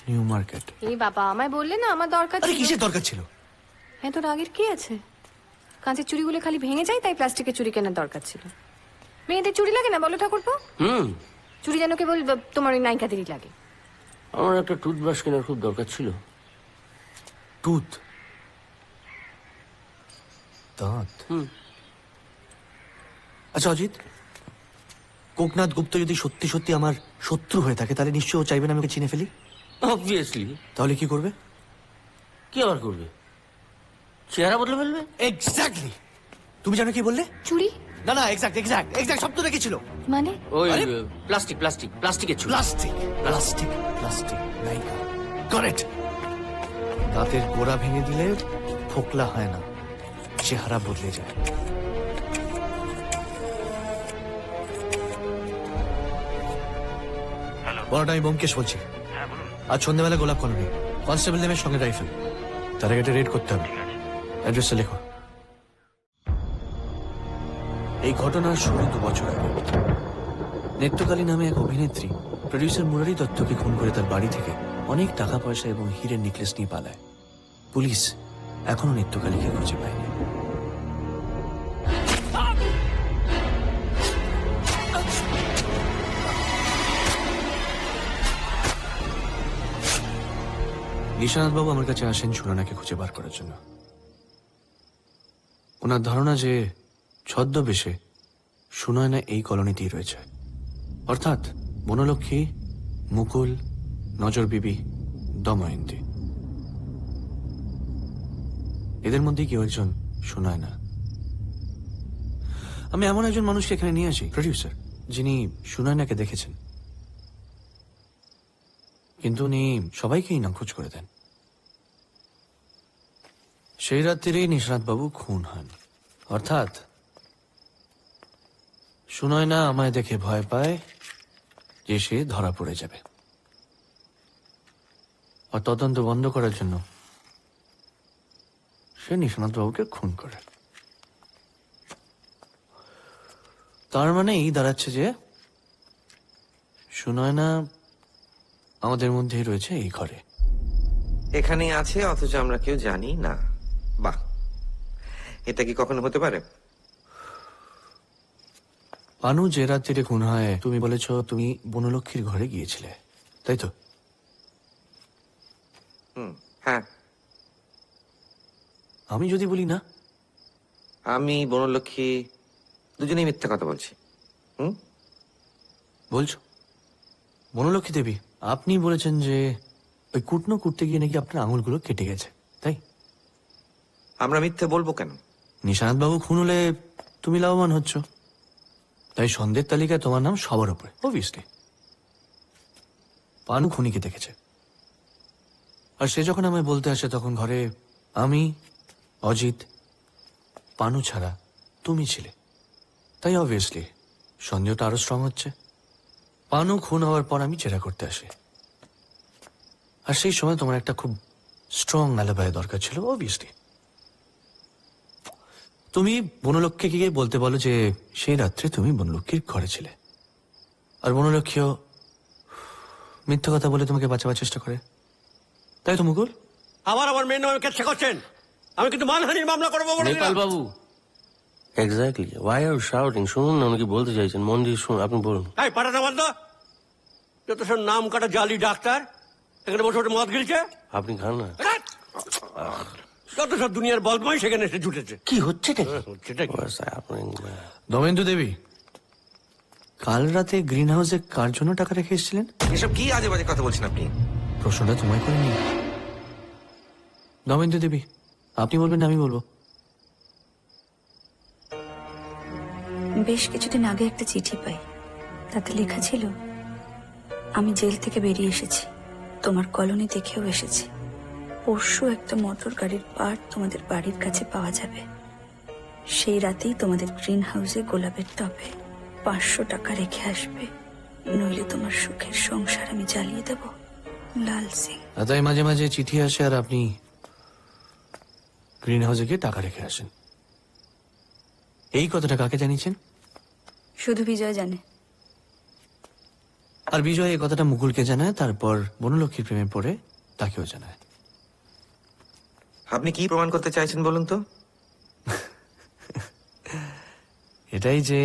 New market. এই বাবা, আমায় বললে না আমার দরকার আরে ছিল। কিসের দরকার ছিল? হ্যাঁ, তোর আগের কি আছে? কাঁচের চুড়িগুলো খালি ভেঙে যায়, তাই প্লাস্টিকের চুড়ি কেনার দরকার ছিল। মেয়েদের চুড়ি লাগে না বলো ঠাকুরপো? চুড়ি যেন কেবল তোমার ওই নায়িকাদেরই লাগে। আমার একটা টুথব্রাশ কেনার খুব দরকার ছিল। টুথ? দাঁত? আচ্ছা অজিত, কোকনাথ গুপ্ত যদি সত্যি সত্যি আমার শত্রু হয়ে থাকে, তাহলে নিশ্চয় ও চাইবে না আমাকে চিনে ফেলি। অবভিয়াসলি। তাহলে কি করবে? কি আবার করবে? চেহারা বদলে ফেলবে। এক্স্যাক্টলি। তুমি জানো কি বললে? চুড়ি? না না, এক্স্যাক্ট এক্স্যাক্ট এক্স্যাক্ট শব্দটা কি ছিল? মানে ওই প্লাস্টিক প্লাস্টিক প্লাস্টিকের চুড়ি। প্লাস্টিক প্লাস্টিক প্লাস্টিক, নায়িকা। কারেক্ট। দাঁতের গোড়া ভেঙে দিলে ফোকলা হয় না, চেহারা বদলে যায়। বড়টা আমি ব্যোমকেশ বলছি। আজ সন্ধ্যাবেলা গোলাপ কলোনি, কনস্টেবল নেমের সঙ্গে রাইফেল। তার আগে রেড করতে হবে। অ্যাড্রেসটা লেখো। এই ঘটনার শুরু 2 বছর আগে। নেত্রকালী নামে এক অভিনেত্রী প্রডিউসার মুরারি দত্তকে খুন করে তার বাড়ি থেকে অনেক টাকা পয়সা এবং হীরের নেকলেস নিয়ে পালায়। পুলিশ এখনো নেত্রকালীকে খুঁজে পায়নি। নিশানাথ বাবু আমার কাছে আসেন সুনয়নাকে খুঁজে বার করার জন্য। ওনার ধারণা যে ছদ্মবেশে সুনয়না এই কলোনিতেই রয়েছে, অর্থাৎ বনলক্ষ্মী, মুকুল, নজর বিবি, দময়ন্তী, এদের মধ্যে কেউ একজন সুনয়না। আমি এমন একজন মানুষকে এখানে নিয়ে আসি, প্রডিউসার, যিনি সুনয়নাকে দেখেছেন, কিন্তু উনি সবাইকেই নাখোঁজ করে দেন। সেই রাত্রিরেই নিশানাথ বাবু খুন হন, অর্থাৎ সুনয়না আমায় দেখে ভয় পায় যে সে ধরা পড়ে যাবে, আর তদন্ত বন্ধ করার জন্য সে নিশানাথ বাবুকে খুন করে। তার মানে এই দাঁড়াচ্ছে যে সুনয়না আমাদের মধ্যেই রয়েছে, এই ঘরে এখানেই আছে, অথচ আমরা কেউ জানি না। বাহ, এটা কি কখনো হতে পারে? পানু যে রাত্রিরে খুন হয়, তুমি বলেছ তুমি বনলক্ষ্মীর ঘরে গিয়েছিলে, তাই তো? হ্যাঁ। আমি যদি বলি না? আমি বনলক্ষ্মী দুজনেই মিথ্যা কথা বলছি। বলছো? বনলক্ষ্মী দেবী, আপনি বলেছেন যে ওই কুটনো করতে গিয়ে নাকি আপনার আঙুলগুলো কেটে গেছে, তাই? আমরা মিথ্যে বলবো কেন? নিশানাথ বাবু খুন হলে তুমি লাভবান হচ্ছ, তাই সন্দেহের তালিকায় তোমার নাম সবার উপরে, অবভিয়াসলি। পানু খুনিকে দেখেছে, আর সে যখন আমায় বলতে আসে তখন ঘরে আমি, অজিত, পানু ছাড়া তুমি ছিলে, তাই অবভিয়াসলি সন্দেহটা আরো স্ট্রং হচ্ছে। পানু খুন হওয়ার পর আমি জেরা করতে আসি, আর সেই সময় তোমার একটা খুব স্ট্রং অ্যালিবাই দরকার ছিল, অবভিয়াসলি। তুমি বনলক্ষ্মীকে গিয়ে বলতে বলো যে সেই রাত্রে তুমি বনলক্ষ্মীর ঘরে ছিলে, আর বনলক্ষ্মীও মিথ্যা কথা বলে তোমাকে বাঁচাবার চেষ্টা করে, তাই তো মুকুল? আবার আমার মেয়ের নামে কেচ্ছা করছেন, আমি কিন্তু মানহানির মামলা করবো বলে নেপাল দিলাম। বাবু, এক্স্যাক্টলি, ওয়াই আর শাউটিং? শুনুন না, উনি কি বলতে চাইছেন, মন দিয়ে শুনুন, আপনি বলুন। এই পাঠাতে বন্ধ, যত সব নাম কাটা জালি ডাক্তার এখানে বসে বসে মদ গিলছে। আপনি খান না। যত সব দুনিয়ার বদমাই সেখানে এসে জুটেছে। কি হচ্ছে? দমেন্দু দেবী, কাল রাতে গ্রিন হাউসে কার জন্য টাকা রেখে এসেছিলেন? এসব কি আজে বাজে কথা বলছেন আপনি? প্রশ্নটা তোমায় করিনি। দমেন্দু দেবী, আপনি বলবেন না আমি বলবো? বেশ কিছুদিন আগে একটা চিঠি পাই, তাতে লেখা ছিল আমি জেল থেকে বেরিয়ে এসেছি, তোমার কলোনি দেখেও এসেছি। পরশু একটা মোটর গাড়ির পার্ট তোমাদের বাড়ির কাছে পাওয়া যাবে। সেই রাতেই তোমাদের গ্রিন হাউসে গোলাপের টবে 500 টাকা রেখে আসবে, নইলে তোমার সুখের সংসার আমি জ্বালিয়ে দেব। লাল সিং। তাই মাঝে মাঝে চিঠি আসে আর আপনি গ্রিন হাউসে গিয়ে টাকা রেখে আসেন। এই কথাটা কাকে জানিয়েছেন? শুধু বিজয় জানে। আর বিজয় এই কথাটা মুকুলকে জানায়, তারপর বনলক্ষ্মীর প্রেমে পড়ে তাকেও জানায়। আপনি কি প্রমাণ করতে চাইছেন বলুন তো? এটাই যে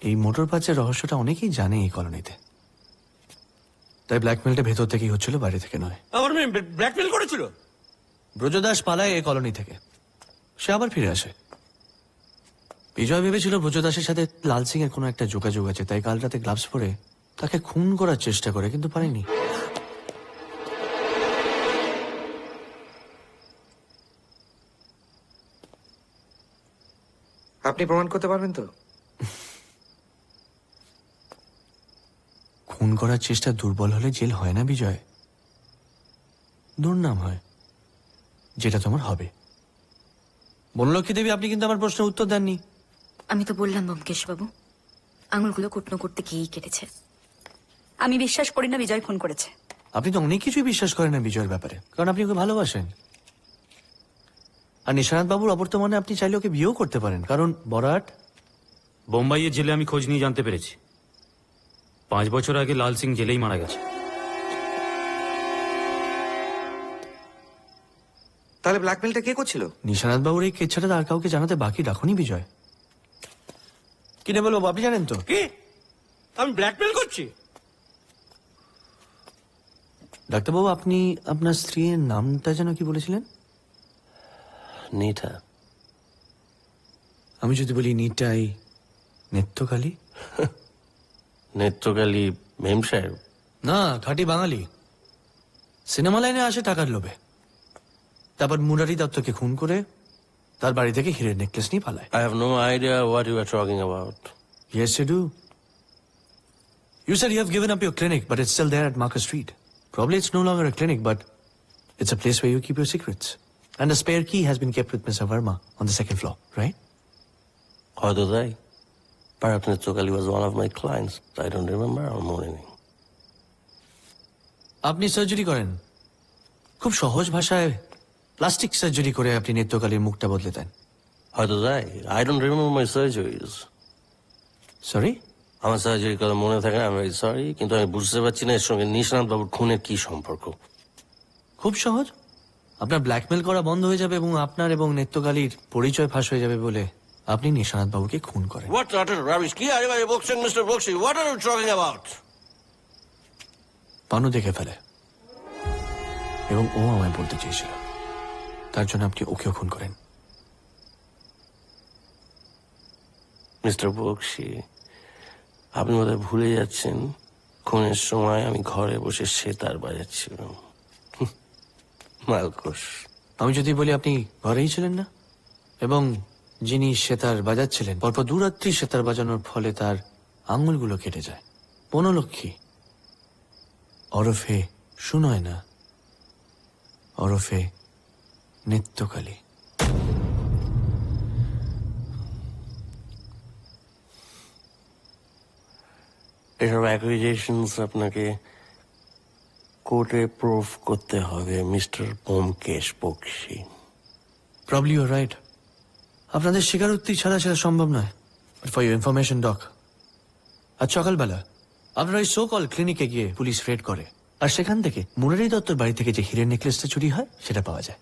এই মোটর পাচার রহস্যটা অনেকেই জানে এই কলোনিতে, তাই ব্ল্যাকমেলটা ভেতর থেকেই হচ্ছিল, বাইরে থেকে নয়। আমার মেয়ে ব্ল্যাকমেল করেছিল? ব্রজদাস পালায় এই কলোনি থেকে, সে আবার ফিরে আসে। বিজয় ভেবেছিল ব্রজদাসের সাথে লাল সিং এর কোনো একটা যোগাযোগ আছে, তাই কাল রাতে গ্লাভস পরে তাকে খুন করার চেষ্টা করে, কিন্তু পারেনি। আপনি প্রমাণ করতে পারবেন তো? খুন করার চেষ্টা দুর্বল হলে জেল হয় না বিজয়, দুর্নাম হয়, যেটা তোমার হবে। বনলক্ষ্মী দেবী, আপনি কিন্তু আমার প্রশ্নের উত্তর দেননি। আমি তো বললাম ব্যোমকেশ বাবু, আঙুলগুলো কুটনো করতে গিয়েই কেটেছে। আমি বিশ্বাস করি না বিজয় খুন করেছে। আপনি তো অনেক কিছুই বিশ্বাস করেন না বিজয়ের ব্যাপারে, কারণ আপনি ওকে ভালোবাসেন। আর নিশানাথ বাবুর অবর্তমানে আপনি চাইলে ওকে বিয়েও করতে পারেন, কারণ বরাট। বোম্বাইয়ের জেলে আমি খোঁজ নিয়ে জানতে পেরেছি 5 বছর আগে লাল সিং জেলেই মারা গেছে। তাহলে ব্ল্যাকমেলটা কে করছিল? নিশানাথ বাবুর এই কেচ্ছাটা আর কাউকে জানাতে বাকি রাখুনি বিজয়। কি নেই বলবো, আপনি জানেন তো? কি আমি ব্ল্যাকমেল করছি? ডাক্তারবাবু, আপনি আপনার স্ত্রীর নামটা যেন কি বলেছিলেন? নিটা। আমি যদি বলি নিটাই নেত্রকালী? নেত্রকালী মেম সাহেব? না, খাঁটি বাঙালি। সিনেমা লাইনে আসে টাকার লোভে, তারপর মুরারি দত্তকে খুন করে তার বাড়ি থেকে হীরের নেকলেস নিয়ে পালায়। I have no idea what you are talking about. Yes, you do. You said you have given up your clinic, but it's still there at Market Street. Probably it's no longer a clinic, but it's a place where you keep your secrets. And a spare key has been kept with Mr. Verma on the 2nd floor, right? How do they? Perhaps Netrokali was one of my clients. I don't remember or more anything. আপনি surgery করেন, খুব সহজ ভাষায় plastic surgery করে আপনি নেত্রকালীর মুখটা বদলে দেন। How do they? I don't remember my surgeries. Sorry? আমার সার্জারি কথা মনে থাকে না, আমি ভেরি সরি, কিন্তু আমি বুঝতে পারছি না এর সঙ্গে নিশানাথ বাবুর খুনের কি সম্পর্ক। খুব সহজ, আপনার ব্ল্যাকমেল করা বন্ধ হয়ে যাবে এবং আপনার এবং নেত্রকালীর পরিচয় ফাঁস হয়ে যাবে বলে আপনি নিশানাথ বাবুকে খুন করেন। What utter rubbish? কি আরে ভাই বকছেন mister Bakshi? What are you talking about? পানু দেখে ফেলে এবং ও আমায় বলতে চেয়েছিল, তার জন্য আপনি ওকেও খুন করেন। মিস্টার বক্সি, আপনি বোধহয় ভুলে যাচ্ছেন খুনের সময় আমি ঘরে বসে সেতার বাজাচ্ছিলাম। মালকোষ। আমি যদি বলি আপনি ঘরেই ছিলেন না এবং যিনি সেতার বাজাচ্ছিলেন পরপর 2 রাত্রি সেতার বাজানোর ফলে তার আঙুলগুলো কেটে যায়, বনলক্ষ্মী ওরফে সুনয়না ওরফে নেত্রকালী। এসব অ্যাকুইজেশনস আপনাকে কোর্টে প্রুফ করতে হবে mister Byomkesh Bakshi. Probably your right, আপনাদের স্বীকারোক্তি ছাড়া সেটা সম্ভব নয়। But for your information doc, আজ সকালবেলা আপনার ওই সো কল ক্লিনিকে গিয়ে পুলিশ রেড করে, আর সেখান থেকে মুরারি দত্তর বাড়ি থেকে যে হীরের নেকলেসটা চুরি হয় সেটা পাওয়া যায়।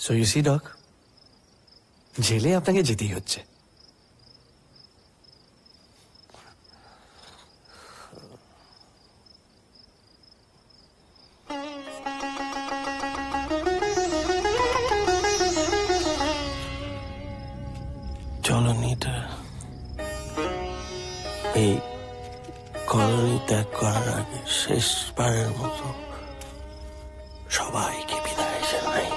সো ইউ সি ডক, জেলে আপনাকে যেতেই হচ্ছে। চলো নিটা। এই কলোনি ত্যাগ করার আগে শেষবারের মতো সবাইকে বিদায় জানাই।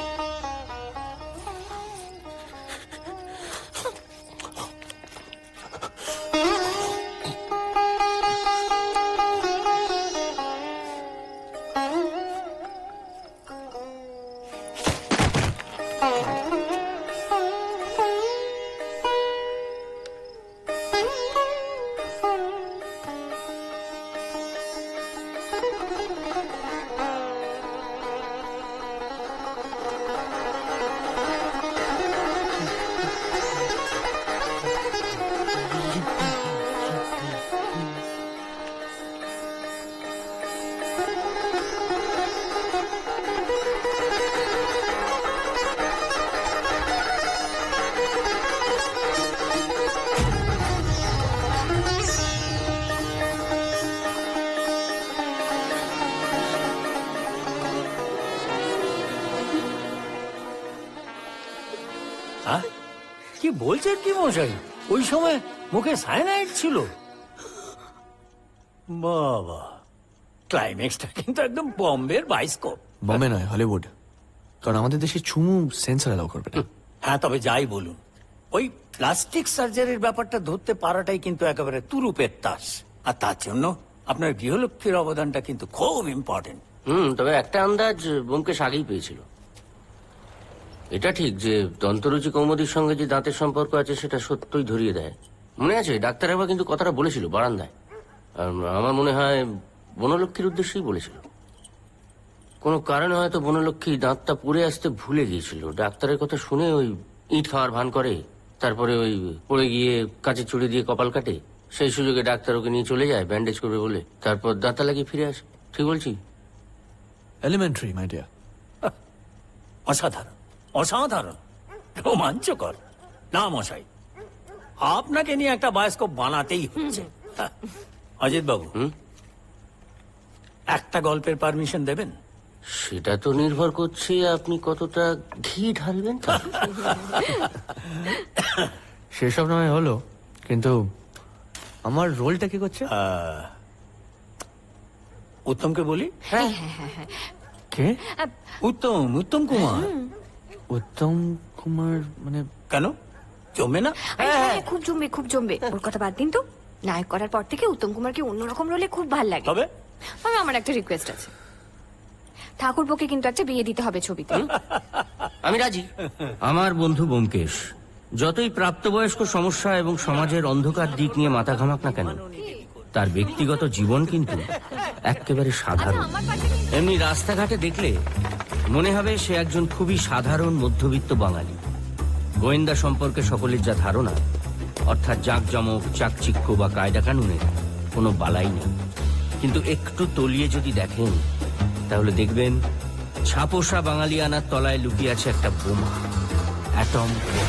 হ্যাঁ? কি বলছেন কি মশাই? ওই সময় মুখে সায়ানাইড ছিল? বাবা, ক্লাইম্যাক্সটা কিন্তু একদম বম্বের বাইস্কোপ। বম্বে নয়, হলিউড। কারণ আমাদের দেশে চুমু সেন্সর এলাও করবে না। হ্যাঁ, তবে যাই বলুন, ওই প্লাস্টিক সার্জারির ব্যাপারটা ধরতে পারাটাই কিন্তু একেবারে তুরুপের তাস। আর তার জন্য আপনার গৃহলক্ষ্মীর অবদানটা কিন্তু খুব ইম্পর্টেন্ট। তবে একটা আন্দাজ ব্যোমকেশ আগেই পেয়েছিল। এটা ঠিক যে দন্তরুচি কৌমুদীর সঙ্গে যে দাঁতের সম্পর্ক আছে সেটা সত্যই ধরিয়ে দেয়। মনে আছে ডাক্তার একবার কিন্তু কথাটা বলেছিল বারান্দায়। আর আমার মনে হয় বনলক্ষ্মীর উদ্দেশ্যেই বলেছিল। কোনো কারণে হয়তো বনলক্ষ্মী দাঁতটা পুড়ে আসতে ভুলে গিয়েছিল। ডাক্তারের কথা শুনে ওই ইট খাওয়ার ভান করে, তারপরে ওই পড়ে গিয়ে কাঁচের চুড়ি দিয়ে কপাল কাটে। সেই সুযোগে ডাক্তার ওকে নিয়ে চলে যায় ব্যান্ডেজ করবে বলে, তারপর দাঁতা লাগিয়ে ফিরে আসে। ঠিক বলছি? Elementary, my dear. অসাধারণ, অসাধারণ, রোমাঞ্চকর। না মশাই, আপনাকে নিয়ে একটা বায়োস্কোপ বানাতেই হচ্ছে। অজিত বাবু, একটা গল্পের পারমিশন দেবেন? সেটা তো নির্ভর করছে আপনি কতটা ঘি ঢালবেন। সেসব নয় হলো, কিন্তু আমার রোলটা কি করছে? উত্তমকে বলি? হ্যাঁ। কে? উত্তম, উত্তম কুমার। উত্তম কুমার মানে কেন জমবে না? হ্যাঁ, খুব জমবে, খুব জমবে। ওর কথা বাদ দিন তো। নায়ক করার পর থেকে উত্তম কুমারকে অন্যরকম রোলে খুব ভালো লাগে। তবে আমার একটা রিকোয়েস্ট আছে, ঠাকুরপোকে কিন্তু একটা বিয়ে দিতে হবে ছবিতে। আমি রাজি। আমার বন্ধু ব্যোমকেশ যতই প্রাপ্তবয়স্ক সমস্যা এবং সমাজের অন্ধকার দিক নিয়ে মাথা ঘামাক না কেন, তার ব্যক্তিগত জীবন কিন্তু একেবারে সাধারণ। এমনি রাস্তাঘাটে দেখলে মনে হবে সে একজন খুবই সাধারণ মধ্যবিত্ত বাঙালি। গোয়েন্দা সম্পর্কে সকলের যা ধারণা, অর্থাৎ জাঁকজমক, চাকচিক্য বা কায়দা কানুনের কোনো বালাই নেই। কিন্তু একটু তলিয়ে যদি দেখেন তাহলে দেখবেন ছাপোষা বাঙালিয়ানার তলায় লুকিয়ে আছে একটা বোমা, অ্যাটম বোমা।